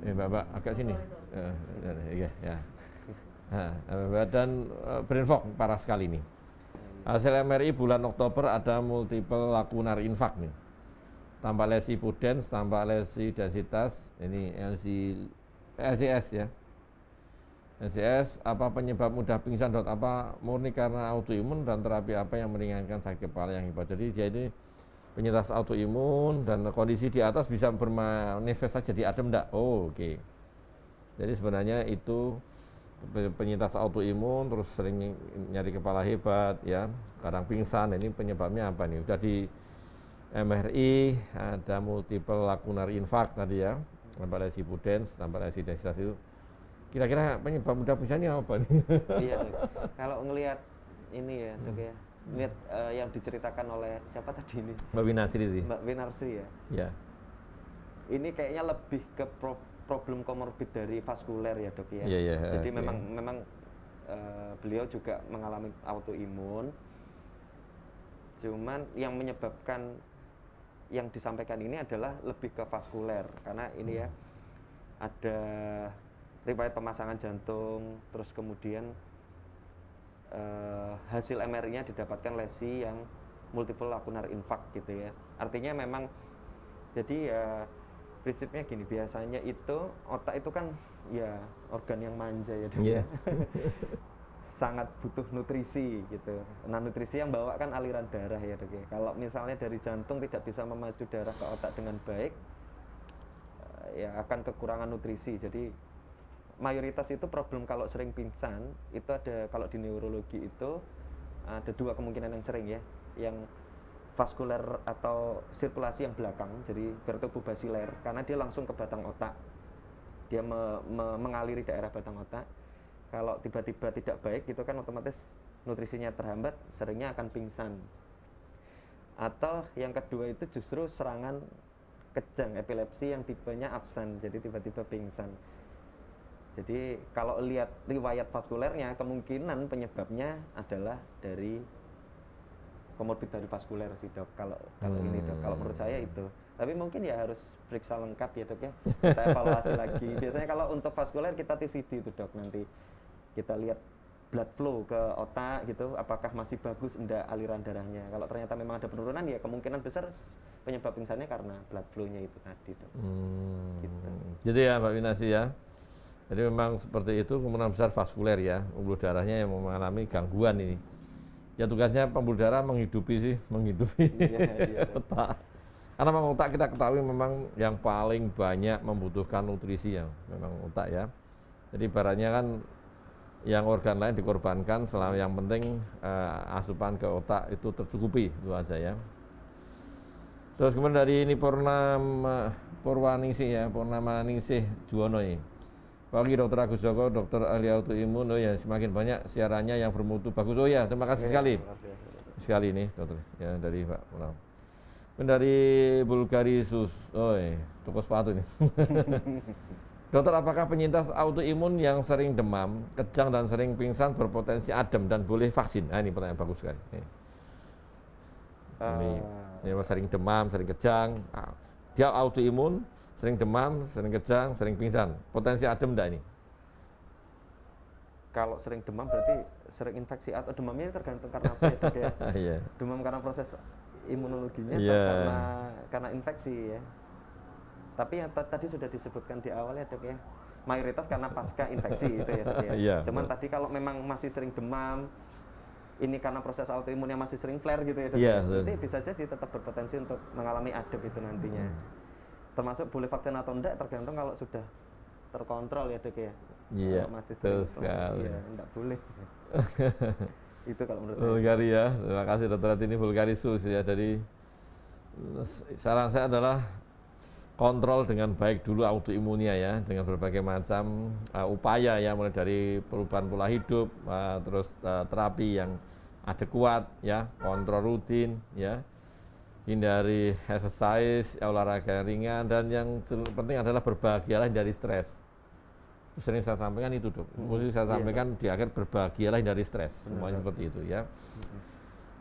Mbak agak sini. Dan brain fog parah sekali nih. Hasil MRI bulan Oktober ada multiple lacunar infarct nih. Tambah lesi pudens, tambah lesi densitas, ini LCS ya. LCS, apa penyebab mudah pingsan dok? Apa murni karena autoimun, dan terapi apa yang meringankan sakit kepala yang hebat? Jadi dia ini penyintas autoimun dan kondisi di atas bisa bermanifestasi jadi adem enggak? Oh, oke. Jadi sebenarnya itu penyintas autoimun terus sering nyari kepala hebat ya, kadang pingsan. Ini penyebabnya apa nih? Udah di MRI ada multiple lacunar infarct tadi ya, tambah lesi pudens, tambah lesi densitas itu. Kira-kira penyebab mudah pingsannya apa nih? Iya dok. Kalau ngelihat ini ya dok ya, lihat yang diceritakan oleh siapa tadi ini? Mbak Winasri itu. Mbak Winasri ya. Ya. Ini kayaknya lebih ke problem komorbid dari vaskuler ya dok ya. Jadi memang beliau juga mengalami autoimun. Cuman yang menyebabkan yang disampaikan ini adalah lebih ke vaskuler, karena ini ya ada riwayat pemasangan jantung, terus kemudian hasil MRI-nya didapatkan lesi yang multiple lacunar infarct gitu ya. Artinya memang jadi ya prinsipnya gini, biasanya itu otak itu kan ya organ yang manja ya dok ya. Sangat butuh nutrisi gitu. Nah nutrisi yang bawa kan aliran darah ya dok ya. Kalau misalnya dari jantung tidak bisa memacu darah ke otak dengan baik, ya akan kekurangan nutrisi. Jadi mayoritas itu problem kalau sering pingsan itu ada, kalau di neurologi itu ada 2 kemungkinan yang sering ya, yang vaskuler atau sirkulasi yang belakang, jadi vertebrovaskuler, karena dia langsung ke batang otak, dia mengaliri daerah batang otak. Kalau tiba-tiba tidak baik gitu kan otomatis nutrisinya terhambat, seringnya akan pingsan. Atau yang kedua itu justru serangan kejang, epilepsi yang tipenya absen, jadi tiba-tiba pingsan. Jadi kalau lihat riwayat vaskulernya, kemungkinan penyebabnya adalah dari komorbid dari vaskuler sih dok. Kalau ini dok, kalau menurut saya itu. Tapi mungkin ya harus periksa lengkap ya dok ya. Kita evaluasi lagi. Biasanya kalau untuk vaskuler kita TCD itu dok, nanti kita lihat blood flow ke otak gitu, apakah masih bagus enggak aliran darahnya. Kalau ternyata memang ada penurunan, ya kemungkinan besar penyebab pingsannya karena blood flow-nya itu tadi dok. Gitu. Jadi ya Mbak Winasri ya, jadi memang seperti itu, kemungkinan besar vaskuler ya, pembuluh darahnya yang mengalami gangguan ini. Ya tugasnya pembuluh darah menghidupi otak. Karena memang otak kita ketahui memang yang paling banyak membutuhkan nutrisi yang memang otak ya. Jadi ibaratnya kan yang organ lain dikorbankan, selama yang penting asupan ke otak itu tercukupi, itu aja ya. Terus kemudian dari ini Purwaningsih ya, Purnamaningsih Juwono ini. Pagi Dr. Agus Joko, dokter ahli autoimun. Oh ya, semakin banyak siarannya yang bermutu bagus. Oh ya, terima kasih sekali. Sekali ini dokter ya dari Pak Purnam. Dari Bulgarisus. Oh iya, toko sepatu ini. Dokter, apakah penyintas autoimun yang sering demam, kejang dan sering pingsan berpotensi adem dan boleh vaksin? Nah, ini pertanyaan bagus sekali. Ini sering demam, sering kejang, dia autoimun, sering demam, sering kejang, sering pingsan. Potensi adem enggak ini? Kalau sering demam berarti sering infeksi atau demamnya tergantung karena apa ya dok ya? Yeah. Demam karena proses imunologinya atau karena infeksi ya. Tapi yang tadi sudah disebutkan di awal ya dok ya, mayoritas karena pasca infeksi itu ya dok ya. Yeah, cuman tadi kalau memang masih sering demam, ini karena proses autoimunnya masih sering flare gitu ya dok ya, nanti bisa jadi tetap berpotensi untuk mengalami adem itu nantinya. Termasuk boleh vaksin atau enggak tergantung kalau sudah terkontrol ya dok ya. Iya, kalau masih sering sekali. ya enggak boleh. Itu kalau menurut Bulgari ya, terima kasih dokter. Ini Bulgarisus ya. Jadi saran saya adalah kontrol dengan baik dulu autoimunnya ya, dengan berbagai macam upaya ya, mulai dari perubahan pola hidup, terus terapi yang adekuat ya, kontrol rutin ya, hindari exercise, olahraga ringan, dan yang penting adalah berbahagialah dari stres. Sering saya sampaikan itu dok, mesti saya sampaikan di akhir, berbahagialah dari stres, semuanya seperti itu ya.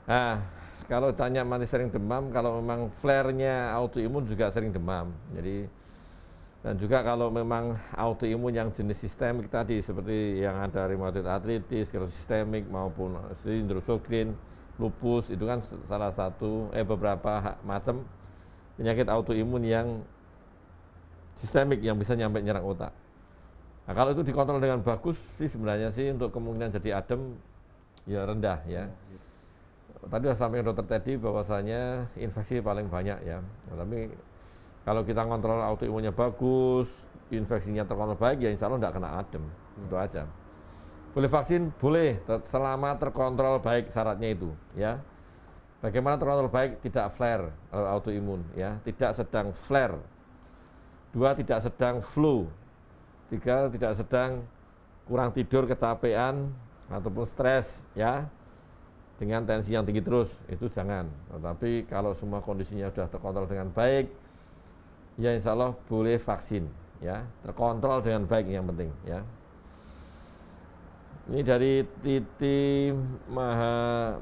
Nah, kalau tanya masih sering demam, kalau memang flare-nya autoimun juga sering demam. Jadi, dan juga kalau memang autoimun yang jenis sistemik tadi, seperti yang ada rheumatoid arthritis, sklerosis sistemik maupun sindrom Sjogren, lupus, itu kan salah satu beberapa macam penyakit autoimun yang sistemik yang bisa nyampe nyerang otak. Nah, kalau itu dikontrol dengan bagus sih sebenarnya sih untuk kemungkinan jadi adem ya rendah ya. Tadi sudah sampaikan dokter Teddy bahwasanya infeksi paling banyak ya. Nah, tapi kalau kita kontrol autoimunnya bagus, infeksinya terkontrol baik ya insya Allah tidak kena adem. Itu aja. Boleh vaksin? Boleh, selama terkontrol baik syaratnya itu ya. Bagaimana terkontrol baik? Tidak flare autoimun ya, tidak sedang flare. 2, tidak sedang flu. 3, tidak sedang kurang tidur, kecapean ataupun stres ya, dengan tensi yang tinggi terus, itu jangan. Tetapi kalau semua kondisinya sudah terkontrol dengan baik, ya insya Allah boleh vaksin ya, terkontrol dengan baik yang penting ya. Ini dari Titi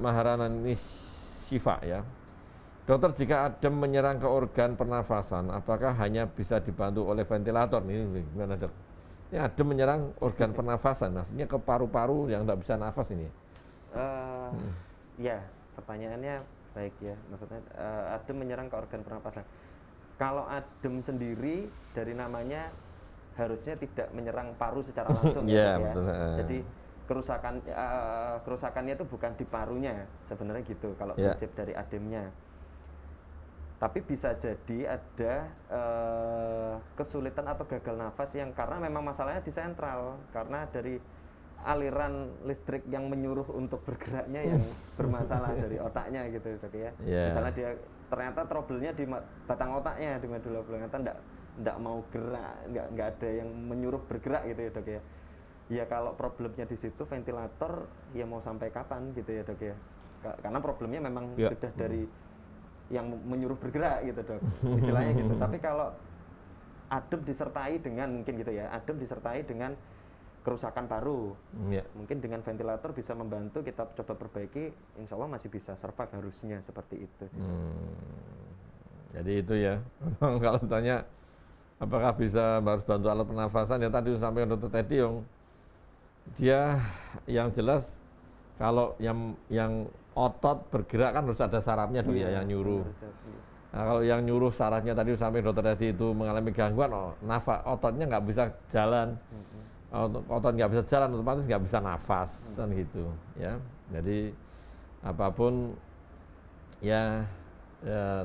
Maharana Siva ya. Dokter, jika adem menyerang ke organ pernafasan, apakah hanya bisa dibantu oleh ventilator? Ini gimana dok? Ini adem menyerang organ pernafasan, maksudnya ke paru-paru yang tidak bisa nafas ini. Ya, pertanyaannya baik ya, maksudnya adem menyerang ke organ pernapasan. Kalau adem sendiri dari namanya harusnya tidak menyerang paru secara langsung ya. Betul. Jadi kerusakannya itu bukan di parunya sebenarnya gitu kalau prinsip dari ademnya. Tapi bisa jadi ada kesulitan atau gagal nafas yang karena memang masalahnya di sentral, karena dari aliran listrik yang menyuruh untuk bergeraknya yang bermasalah dari otaknya gitu dok ya. Misalnya dia ternyata trouble-nya di batang otaknya, di medula oblongata enggak mau gerak, enggak ada yang menyuruh bergerak gitu ya dok ya. Ya kalau problemnya di situ ventilator ya mau sampai kapan gitu ya dok ya. Karena problemnya memang sudah dari yang menyuruh bergerak gitu dok, istilahnya gitu. Tapi kalau adem disertai dengan mungkin gitu ya, adem disertai dengan kerusakan paru, mungkin dengan ventilator bisa membantu, kita coba perbaiki, insya Allah masih bisa survive harusnya seperti itu sih. Jadi itu ya, kalau tanya apakah bisa harus bantu alat pernafasan, ya tadi sampai dokter Teddy dia yang jelas kalau yang otot bergerak kan harus ada sarafnya dulu ya yang nyuruh. Nah, kalau yang nyuruh sarafnya tadi sampai dokter Teddy itu mengalami gangguan, ototnya nggak bisa jalan, otot nggak bisa jalan, otomatis nggak bisa nafas kan gitu ya. Jadi apapun ya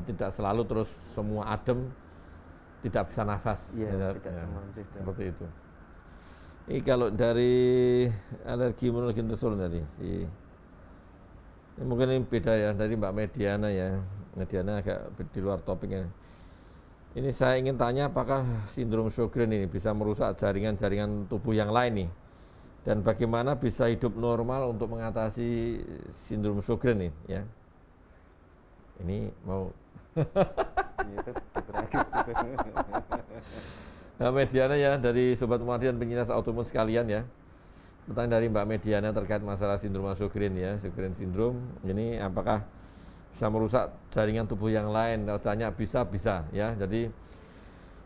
tidak selalu terus semua adem tidak bisa nafas. Tidak semua seperti itu. Ini kalau dari alergi imunologi tersul tadi, ini mungkin ini beda ya dari Mbak Mediana ya. Mediana agak di luar topiknya. Ini saya ingin tanya apakah sindrom Sjogren ini bisa merusak jaringan-jaringan tubuh yang lain nih? Dan bagaimana bisa hidup normal untuk mengatasi sindrom Sjogren nih ya? Ini mau Itu tragis. Mbak Mediana ya, dari Sobat Muardi dan penyintas autoimun sekalian ya. Pertanyaan dari Mbak Mediana terkait masalah sindrom Sjogren ya, Sjogren syndrome. Ini apakah bisa merusak jaringan tubuh yang lain? Kalau tanya bisa ya. Jadi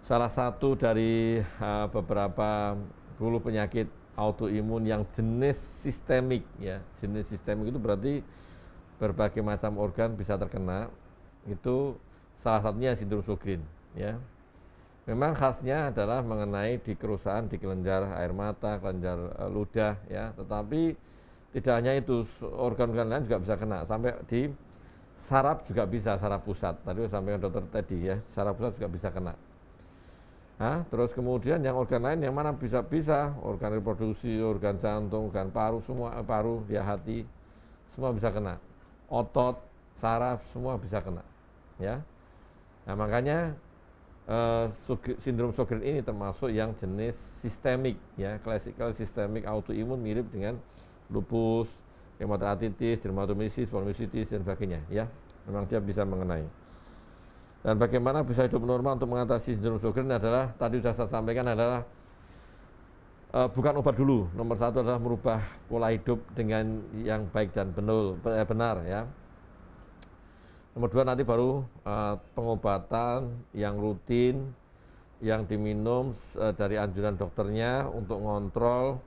salah satu dari beberapa dulu penyakit autoimun yang jenis sistemik ya. Jenis sistemik itu berarti berbagai macam organ bisa terkena. Itu salah satunya sindrom Sjogren ya. Memang khasnya adalah mengenai di kerusakan di kelenjar air mata, kelenjar ludah ya. Tetapi tidak hanya itu, organ-organ lain juga bisa kena, sampai di saraf juga bisa, saraf pusat. Tadi sampaikan dokter Teddy ya, saraf pusat juga bisa kena. Nah, terus kemudian yang organ lain yang mana bisa, organ reproduksi, organ jantung, organ paru, semua paru, ya hati, semua bisa kena. Otot, saraf, semua bisa kena. Ya, nah makanya sindrom Sjogren ini termasuk yang jenis sistemik ya, klasikal sistemik autoimun, mirip dengan lupus, rheumatoid arthritis, dermatomisis, polymyositis dan sebagainya ya. Memang dia bisa mengenai. Dan bagaimana bisa hidup normal untuk mengatasi sindrom Sjogren adalah tadi sudah saya sampaikan adalah bukan obat dulu. Nomor satu adalah merubah pola hidup dengan yang baik dan benar ya. Nomor dua nanti baru pengobatan yang rutin, yang diminum dari anjuran dokternya untuk ngontrol.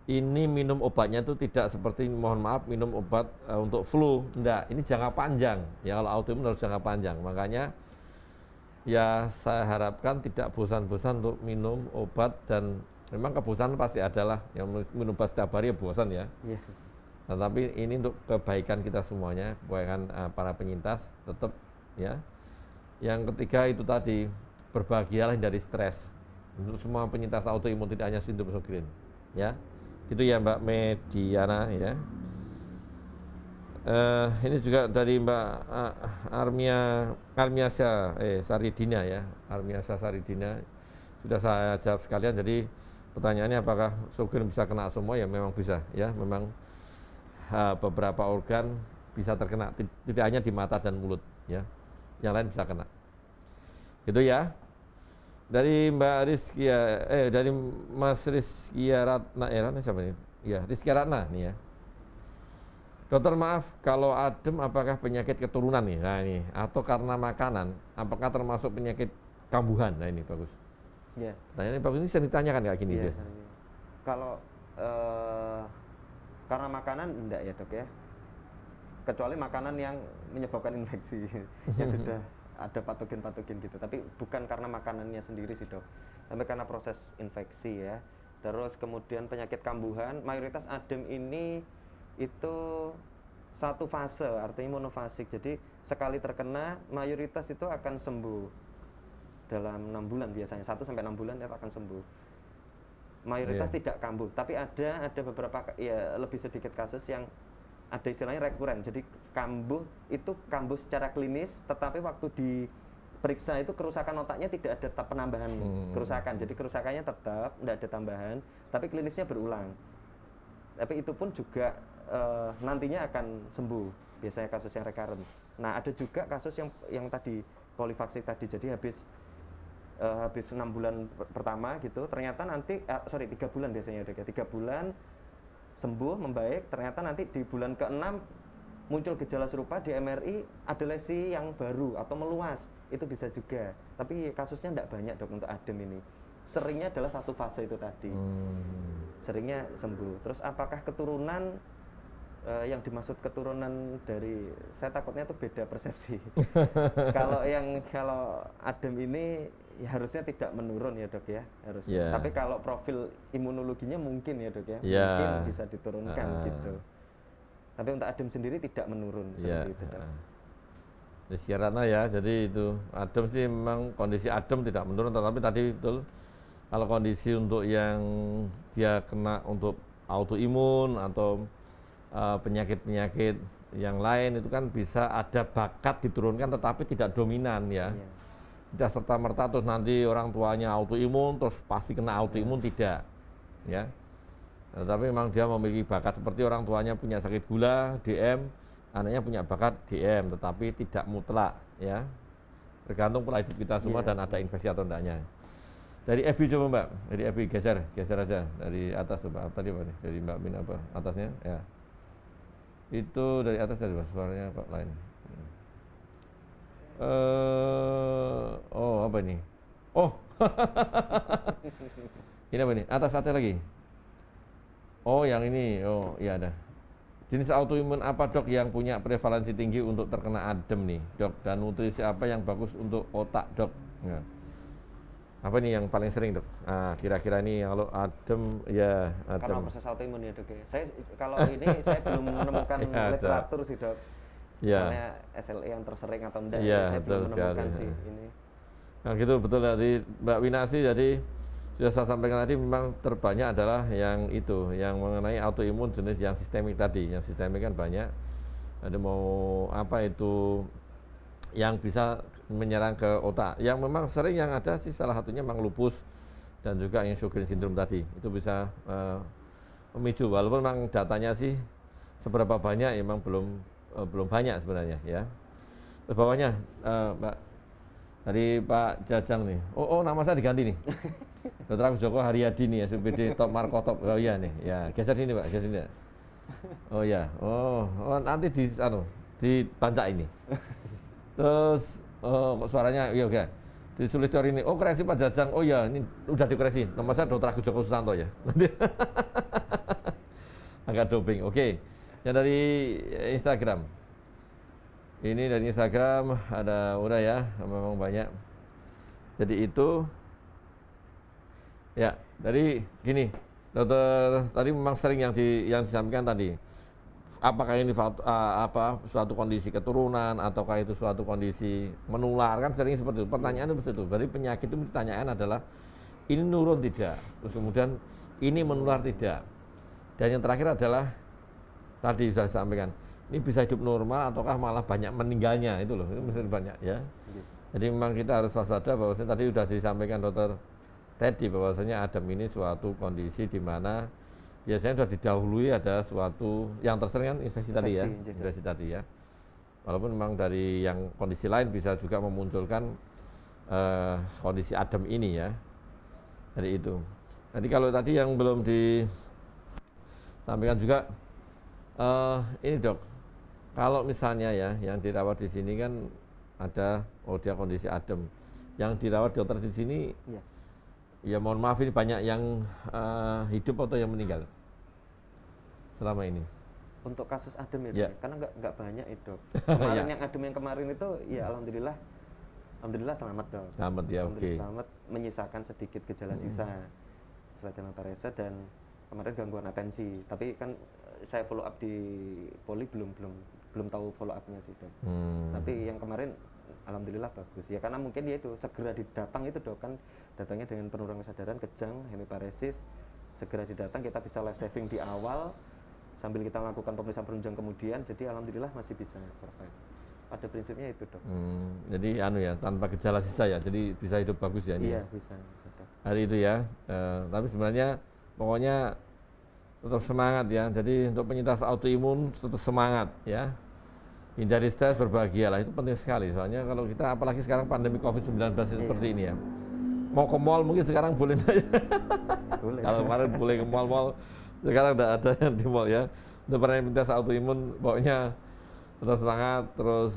Ini minum obatnya itu tidak seperti, mohon maaf, minum obat untuk flu, enggak. Ini jangka panjang, ya kalau autoimun harus jangka panjang. Makanya ya saya harapkan tidak bosan-bosan untuk minum obat, dan memang kebosanan pasti adalah, yang minum obat setiap hari ya bosan ya. Yeah. Tetapi ini untuk kebaikan kita semuanya, kebaikan para penyintas tetap ya. Yang ketiga itu tadi, berbahagialah dari stres. Untuk semua penyintas autoimun, tidak hanya sindrom Sjogren ya. Itu ya Mbak Mediana ya. Ini juga dari Mbak Armiasa Saridina ya. Armiasa Saridina sudah saya jawab sekalian. Jadi pertanyaannya apakah Sjogren bisa kena semua? Ya memang bisa ya. Memang beberapa organ bisa terkena, tidak hanya di mata dan mulut ya, yang lain bisa kena. Gitu ya. Dari Mbak Rizkia, dari Mas Rizkia Ratna, siapa ini? Ya, Rizkia Ratna nih ya. Dokter maaf, kalau adem apakah penyakit keturunan nih? Nah ini, atau karena makanan, apakah termasuk penyakit kambuhan? Nah ini bagus. Ya. Tanya ini bagus, ini sering ditanyakan kayak gini ya. Kalau karena makanan enggak ya dok ya, kecuali makanan yang menyebabkan infeksi yang sudah ada patogen-patogen gitu, tapi bukan karena makanannya sendiri sih dok, tapi karena proses infeksi ya. Terus kemudian penyakit kambuhan, mayoritas adem ini itu satu fase, artinya monofasik, jadi sekali terkena mayoritas itu akan sembuh dalam 6 bulan biasanya, 1 sampai 6 bulan itu akan sembuh. Mayoritas tidak kambuh, tapi ada beberapa ya lebih sedikit kasus yang ada istilahnya rekuren. Jadi kambuh itu kambuh secara klinis, tetapi waktu diperiksa itu kerusakan otaknya tidak ada penambahan kerusakan. Jadi kerusakannya tetap, tidak ada tambahan, tapi klinisnya berulang. Tapi itu pun juga nantinya akan sembuh. Biasanya kasus yang recurrent. Nah ada juga kasus yang tadi polifaksik tadi, jadi habis 6 bulan pertama gitu, ternyata nanti 3 bulan biasanya dok ya, 3 bulan sembuh, membaik, ternyata nanti di bulan ke-6 muncul gejala serupa di MRI, ada lesi yang baru atau meluas, itu bisa juga. Tapi kasusnya tidak banyak dok untuk adem ini. Seringnya adalah satu fase itu tadi, seringnya sembuh. Terus apakah keturunan, yang dimaksud keturunan dari, saya takutnya itu beda persepsi. Kalau adem ini ya harusnya tidak menurun ya dok ya, harusnya. Tapi kalau profil imunologinya mungkin ya dok ya, mungkin bisa diturunkan gitu. Tapi untuk adem sendiri tidak menurun seperti itu dok. Karena ya, jadi itu adem sih memang kondisi adem tidak menurun, tetapi tadi betul kalau kondisi untuk yang dia kena untuk autoimun atau penyakit-penyakit yang lain itu kan bisa ada bakat diturunkan tetapi tidak dominan ya. Iya. Tidak serta-merta terus nanti orang tuanya autoimun terus pasti kena autoimun, tidak ya. Tapi memang dia memiliki bakat seperti orang tuanya punya sakit gula, DM, anaknya punya bakat DM, tetapi tidak mutlak ya. Tergantung pola hidup kita semua dan ada infeksi atau enggaknya. Dari FB coba Mbak, dari FB geser aja dari atas coba. Apa tadi Mbak? Dari Mbak Min apa? Atasnya ya. Itu dari atas tadi Mas, suaranya kok lain. Oh apa ini? Oh, ini apa ini? Atas lagi. Oh yang ini, oh iya ada. Jenis autoimun apa dok yang punya prevalensi tinggi untuk terkena adem nih dok? Dan nutrisi apa yang bagus untuk otak dok? Nah, apa nih yang paling sering dok? Nah, kira-kira ini kalau adem ya adem. Karena proses autoimun ya dok ya. Saya kalau ini saya belum menemukan Ya, literatur sih dok. Ya. Misalnya SLE yang tersering atau enggak, Ya, saya belum menemukan sekali. sih ini. Nah gitu betul dari Mbak Winasi, jadi sudah saya sampaikan tadi memang terbanyak adalah yang itu, yang mengenai autoimun jenis yang sistemik tadi. Yang sistemik kan banyak, ada mau apa itu yang bisa menyerang ke otak. Yang memang sering yang ada sih salah satunya memang lupus dan juga yang Sjogren syndrome tadi. Itu bisa memicu, walaupun memang datanya sih seberapa banyak ya memang belum banyak sebenarnya ya. Terus bawahnya Mbak dari Pak Jajang nih. Oh nama saya diganti nih. Dr. Agus Joko Haryadi nih, SPPD Top Markotop. Oh iya nih, ya geser sini Pak, geser sini. Oh ya, oh nanti dibancak ini. Terus kok suaranya, iya oke. Disulis teori ini, oh koreksi Pak Jajang. Oh ya, ini udah dikoreksi. Nama saya Dr. Agus Joko Susanto ya. Nanti agak doping. Oke. Yang dari Instagram. Ini dari Instagram ada udah ya, memang banyak. Jadi itu ya, dari gini, dokter tadi memang sering yang disampaikan tadi. Apakah ini suatu kondisi keturunan ataukah itu suatu kondisi menular, kan sering seperti itu. Pertanyaan itu betul. Berarti penyakit itu pertanyaan adalah ini nurun tidak, terus kemudian ini menular tidak. Dan yang terakhir adalah tadi sudah saya sampaikan, ini bisa hidup normal ataukah malah banyak meninggalnya, itu loh, itu mesti banyak ya. Jadi memang kita harus waspada bahwasanya tadi sudah disampaikan dokter Teddy bahwasanya adem ini suatu kondisi di mana biasanya sudah didahului ada suatu yang tersering kan infeksi tadi ya, infeksi tadi ya. Walaupun memang dari yang kondisi lain bisa juga memunculkan kondisi adem ini ya. Jadi itu. Nanti kalau tadi yang belum disampaikan juga ini dok, kalau misalnya ya yang dirawat di sini kan ada dia kondisi adem, yang dirawat dokter di sini ya mohon maaf ini banyak yang hidup atau yang meninggal selama ini. Untuk kasus adem ya, karena nggak banyak itu. Kemarin yang adem yang kemarin itu ya alhamdulillah selamat dok. Selamat ya, oke. Selamat, menyisakan sedikit gejala sisa selatan parese dan kemarin gangguan atensi. Tapi kan saya follow up di poli belum tahu follow up-nya sih dok. Tapi yang kemarin alhamdulillah bagus ya, karena mungkin dia itu segera didatang itu dok, kan datangnya dengan penurunan kesadaran, kejang, hemiparesis, segera didatang kita bisa life saving di awal sambil kita melakukan pemeriksaan penunjang kemudian, jadi alhamdulillah masih bisa survive. Pada prinsipnya itu dok. Jadi ya tanpa gejala sisa ya, jadi bisa hidup bagus ya ini. Iya bisa dok. Hari itu ya, tapi sebenarnya pokoknya tetap semangat ya. Jadi untuk penyintas autoimun tetap semangat ya. Hindari stres, berbahagialah, itu penting sekali. Soalnya kalau kita apalagi sekarang pandemi COVID-19 seperti ini ya. Mau ke mall mungkin sekarang boleh. Boleh. Kalau kemarin boleh ke mall, sekarang tidak ada yang di mall ya. Untuk penyintas autoimun pokoknya tetap semangat, terus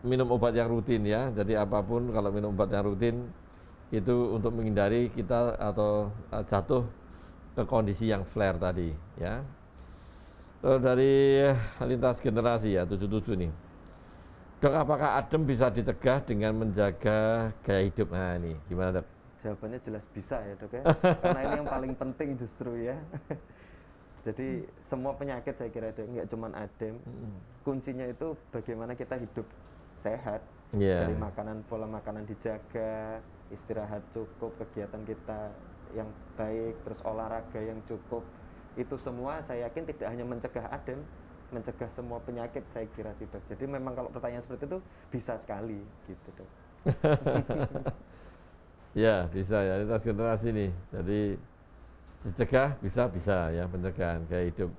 minum obat yang rutin ya. Jadi apapun kalau minum obat yang rutin itu untuk menghindari kita atau jatuh ke kondisi yang flare tadi ya. Terus dari lintas generasi ya 77 nih. Dok, apakah adem bisa dicegah dengan menjaga gaya hidup? Nah ini gimana dok? Jawabannya jelas bisa ya dok ya, karena ini yang paling penting justru ya. Jadi semua penyakit saya kira dok, nggak cuma adem. Kuncinya itu bagaimana kita hidup sehat. Dari makanan, pola makanan dijaga, istirahat cukup, kegiatan kita yang baik, terus olahraga yang cukup, itu semua saya yakin tidak hanya mencegah adem, mencegah semua penyakit, saya kira sih dok. Jadi memang kalau pertanyaan seperti itu bisa sekali gitu dok. Ya bisa ya, lintas generasi nih. Jadi dicegah bisa ya, pencegahan gaya hidup.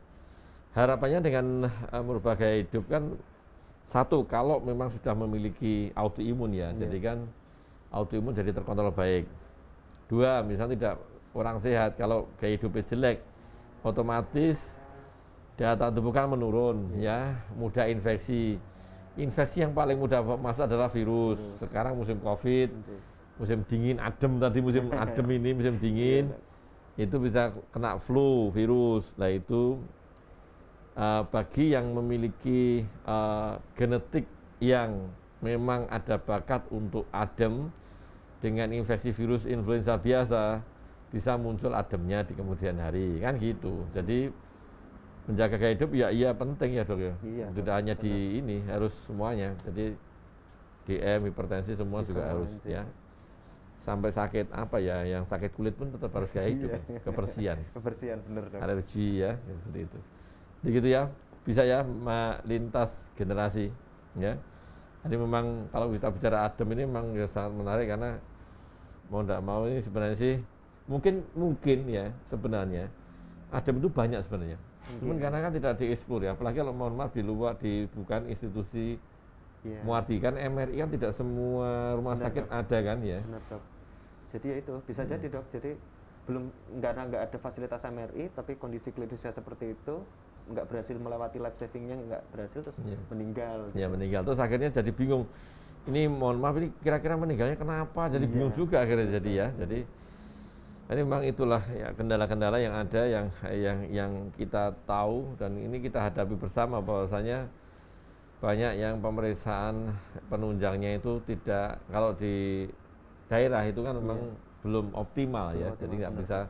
Harapannya dengan merubah gaya hidup kan, satu, kalau memang sudah memiliki autoimun ya, jadi kan autoimun jadi terkontrol baik. Dua, misalnya tidak orang sehat, kalau gaya hidupnya jelek, otomatis daya tahan tubuh kan menurun ya, mudah infeksi. Infeksi yang paling mudah masuk adalah virus. Sekarang musim COVID, musim dingin, adem tadi, musim adem ini, musim dingin, itu bisa kena flu, virus. Nah itu bagi yang memiliki genetik yang memang ada bakat untuk adem, dengan infeksi virus influenza biasa, bisa muncul ademnya di kemudian hari, kan gitu. Jadi menjaga gaya hidup ya iya penting ya dok ya. Iya, tidak hanya benar. Di ini, harus semuanya. Jadi DM, hipertensi semua juga harus ya. Sampai sakit apa ya, yang sakit kulit pun tetap harus gaya hidup. Kebersihan. Kebersihan bener dok. Alergi ya, seperti itu. Begitu ya, bisa ya lintas generasi ya. Jadi memang kalau kita bicara adem ini memang ya sangat menarik, karena mau tidak mau ini sebenarnya sih mungkin ya sebenarnya adem itu banyak sebenarnya. Cuman karena kan tidak dieksplor ya, apalagi kalau mohon maaf di luar, di bukan institusi muardi kan, MRI kan tidak semua rumah sakit ada kan ya. Benar dok. Jadi ya itu bisa jadi dok. Jadi belum nggak ada fasilitas MRI, tapi kondisi klinisnya seperti itu, nggak berhasil melewati life savingnya, nggak berhasil, terus meninggal. Ya meninggal, terus akhirnya jadi bingung. Ini mohon maaf, ini kira-kira meninggalnya kenapa? Jadi bingung juga akhirnya jadi ya. Jadi ini memang itulah ya kendala-kendala yang ada, yang kita tahu, dan ini kita hadapi bersama, bahwasanya banyak yang pemeriksaan penunjangnya itu tidak, kalau di daerah itu kan memang belum optimal ya. Jadi nggak bisa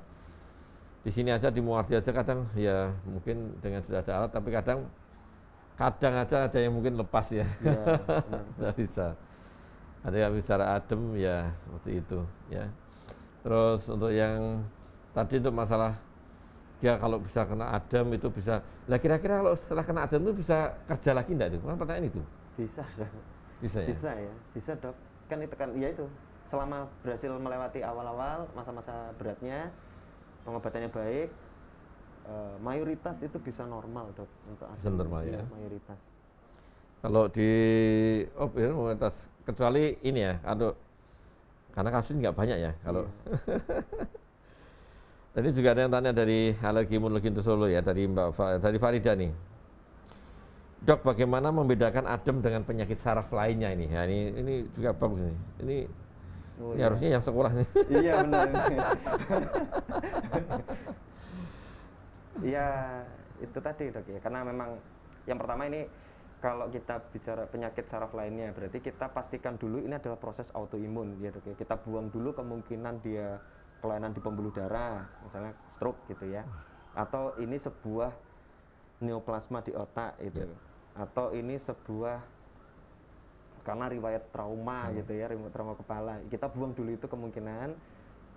di sini aja, di Muardi aja kadang ya mungkin dengan sudah ada alat, tapi kadang aja ada yang mungkin lepas ya, nggak bisa. Ada yang bicara adem ya seperti itu ya. Terus untuk yang tadi untuk masalah dia kalau bisa kena adem itu bisa, lah kira-kira kalau setelah kena adem itu bisa kerja lagi enggak itu? Kan pertanyaan itu. Bisa dok. Bisa ya? Bisa ya, bisa dok. Kan itu kan, ya itu, selama berhasil melewati awal-awal masa-masa beratnya, pengobatannya baik, mayoritas itu bisa normal dok untuk adem. Normal ya? Mayoritas. Kalau di mayoritas, kecuali ini ya, karena kasusnya nggak banyak ya kalau. Tadi juga ada yang tanya dari Alergi Imunologi untuk Solo ya, dari dari Farida nih. Dok, bagaimana membedakan adem dengan penyakit saraf lainnya ini? Ya, ini juga bagus nih. Ini harusnya yang sekolah nih. Iya benar. Iya itu tadi dok ya, karena memang yang pertama ini, kalau kita bicara penyakit saraf lainnya, berarti kita pastikan dulu ini adalah proses autoimun ya dok ya. Kita buang dulu kemungkinan dia kelainan di pembuluh darah, misalnya stroke gitu ya, atau ini sebuah neoplasma di otak itu, atau ini sebuah karena riwayat trauma gitu ya, trauma kepala. Kita buang dulu itu kemungkinan.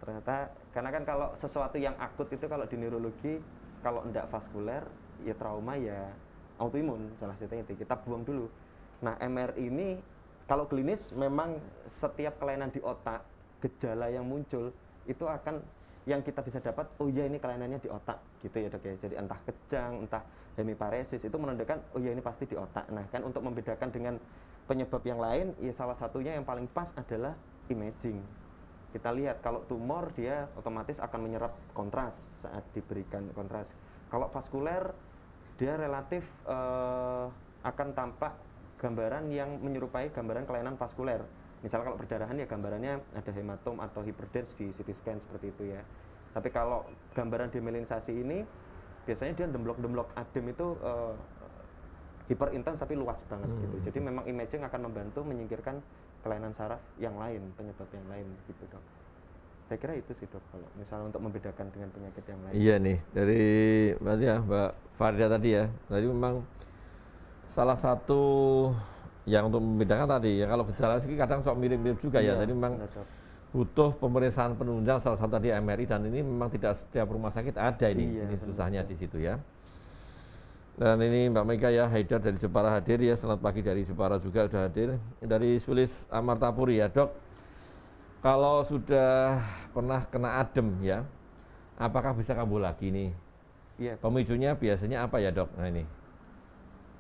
Ternyata karena kan kalau sesuatu yang akut itu, kalau di neurologi, kalau enggak vaskuler ya trauma ya autoimun, salah satunya itu kita buang dulu. Nah MRI ini kalau klinis memang setiap kelainan di otak, gejala yang muncul itu akan yang kita bisa dapat, oh ya ini kelainannya di otak gitu ya dok ya. Jadi entah kejang, entah hemiparesis, itu menandakan oh ya ini pasti di otak. Nah kan untuk membedakan dengan penyebab yang lain, ya salah satunya yang paling pas adalah imaging. Kita lihat kalau tumor dia otomatis akan menyerap kontras saat diberikan kontras. Kalau vaskuler dia relatif akan tampak gambaran yang menyerupai gambaran kelainan vaskuler. Misalnya kalau perdarahan ya gambarannya ada hematom atau hyperdense di CT scan seperti itu ya. Tapi kalau gambaran demyelinisasi ini biasanya dia demblok-demblok adem itu hiperintens tapi luas banget gitu. Jadi memang imaging akan membantu menyingkirkan kelainan saraf yang lain, penyebab yang lain gitu dok. Saya kira itu sih dok, kalau misalnya untuk membedakan dengan penyakit yang lain. Iya nih, dari berarti ya Mbak Farida tadi ya, tadi memang salah satu yang untuk membedakan tadi ya, kalau gejala sih kadang sok mirip-mirip juga ya, jadi memang butuh pemeriksaan penunjang, salah satu tadi MRI, dan ini memang tidak setiap rumah sakit ada ini susahnya di situ ya. Dan ini Mbak Mega ya, Haidar dari Jepara hadir ya, selamat pagi dari Jepara juga sudah hadir. Dari Sulis Amartapuri ya dok, kalau sudah pernah kena adem ya, apakah bisa kambuh lagi nih? Iya. Pemicunya biasanya apa ya dok? Nah ini.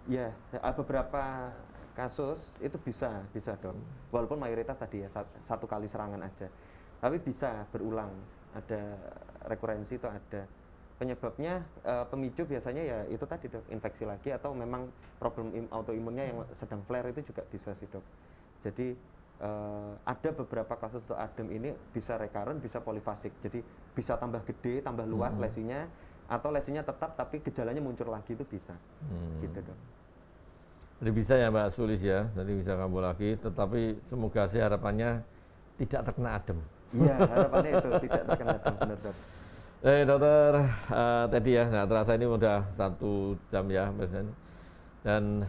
Ya, beberapa kasus itu bisa dok. Walaupun mayoritas tadi ya satu kali serangan aja, tapi bisa berulang. Ada rekurensi itu ada. Penyebabnya pemicu biasanya ya itu tadi dok, infeksi lagi atau memang problem autoimunnya yang sedang flare itu juga bisa sih dok. Jadi ada beberapa kasus untuk adem ini bisa recurrent, bisa polifasik. Jadi bisa tambah gede, tambah luas lesinya, atau lesinya tetap tapi gejalanya muncul lagi itu bisa. Gitu dok. Jadi bisa ya Mbak Sulis ya, jadi bisa kambuh lagi, tetapi semoga sih harapannya tidak terkena adem. Iya, harapannya itu tidak terkena adem, benar dok. Dokter Teddy ya, nggak terasa ini udah 1 jam ya, dan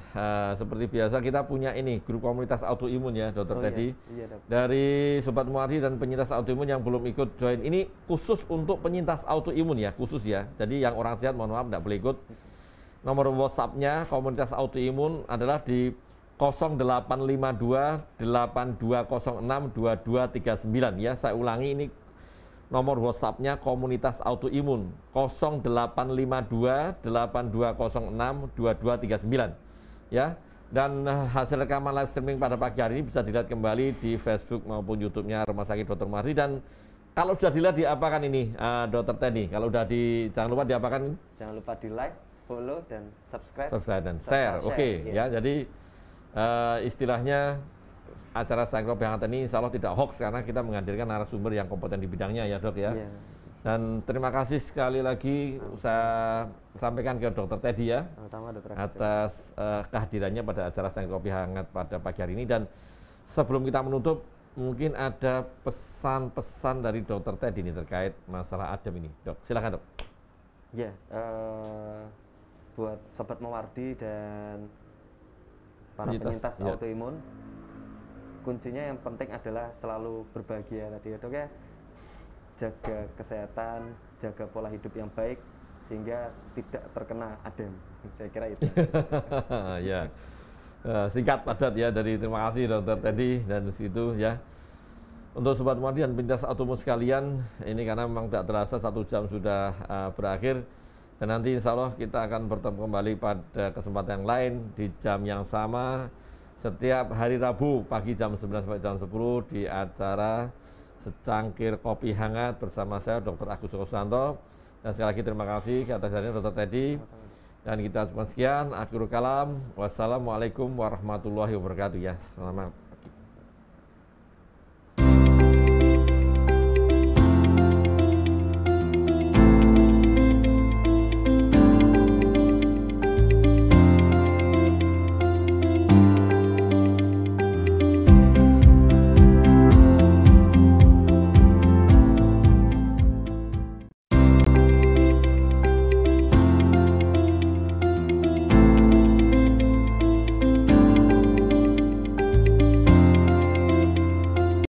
seperti biasa kita punya ini grup komunitas autoimun ya, Dokter Teddy. Iya, dok. Dari Sobat Muardi dan penyintas autoimun yang belum ikut join, ini khusus untuk penyintas autoimun ya, khusus ya. Jadi yang orang sehat mohon maaf nggak boleh ikut. Nomor WhatsApp-nya komunitas autoimun adalah di 0852 8206 2239 ya. Saya ulangi, ini nomor WhatsApp-nya komunitas autoimun 0852 8206 2239 ya. Dan hasil rekaman live streaming pada pagi hari ini bisa dilihat kembali di Facebook maupun YouTube-nya Rumah Sakit Dr. Muardi. Dan kalau sudah dilihat diapakan ini Dr. Teddy? Kalau udah jangan lupa diapakan? Jangan lupa di like, follow dan subscribe Dan share. Oke ya. Jadi istilahnya acara Sankropi Hangat ini insya Allah tidak hoax karena kita menghadirkan narasumber yang kompeten di bidangnya ya dok ya. Yeah. Dan terima kasih sekali lagi saya sampaikan ke Dokter Teddy ya. Sama-sama Dokter atas kehadirannya pada acara Sankropi Hangat pada pagi hari ini. Dan sebelum kita menutup, mungkin ada pesan-pesan dari Dokter Teddy ini terkait masalah adem ini, dok. Silakan dok. Ya, buat Sobat Muardi dan para penyintas autoimun, kuncinya yang penting adalah selalu berbahagia tadi ya dok ya. Jaga kesehatan, jaga pola hidup yang baik sehingga tidak terkena adem. Saya kira itu. Ya, singkat padat ya. Dari terima kasih Dokter Teddy dan situ ya. Untuk Sobat Muardi dan penyintas autoimun sekalian, ini karena memang tidak terasa 1 jam sudah berakhir. Dan nanti insya Allah kita akan bertemu kembali pada kesempatan yang lain di jam yang sama setiap hari Rabu pagi jam 9 sampai jam 10 di acara Secangkir Kopi Hangat bersama saya Dr. Agus Susanto. Dan sekali lagi terima kasih atas hadirnya Dr. Teddy. Dan kita cuma sekian, akhirul kalam. Wassalamualaikum warahmatullahi wabarakatuh ya. Selamat.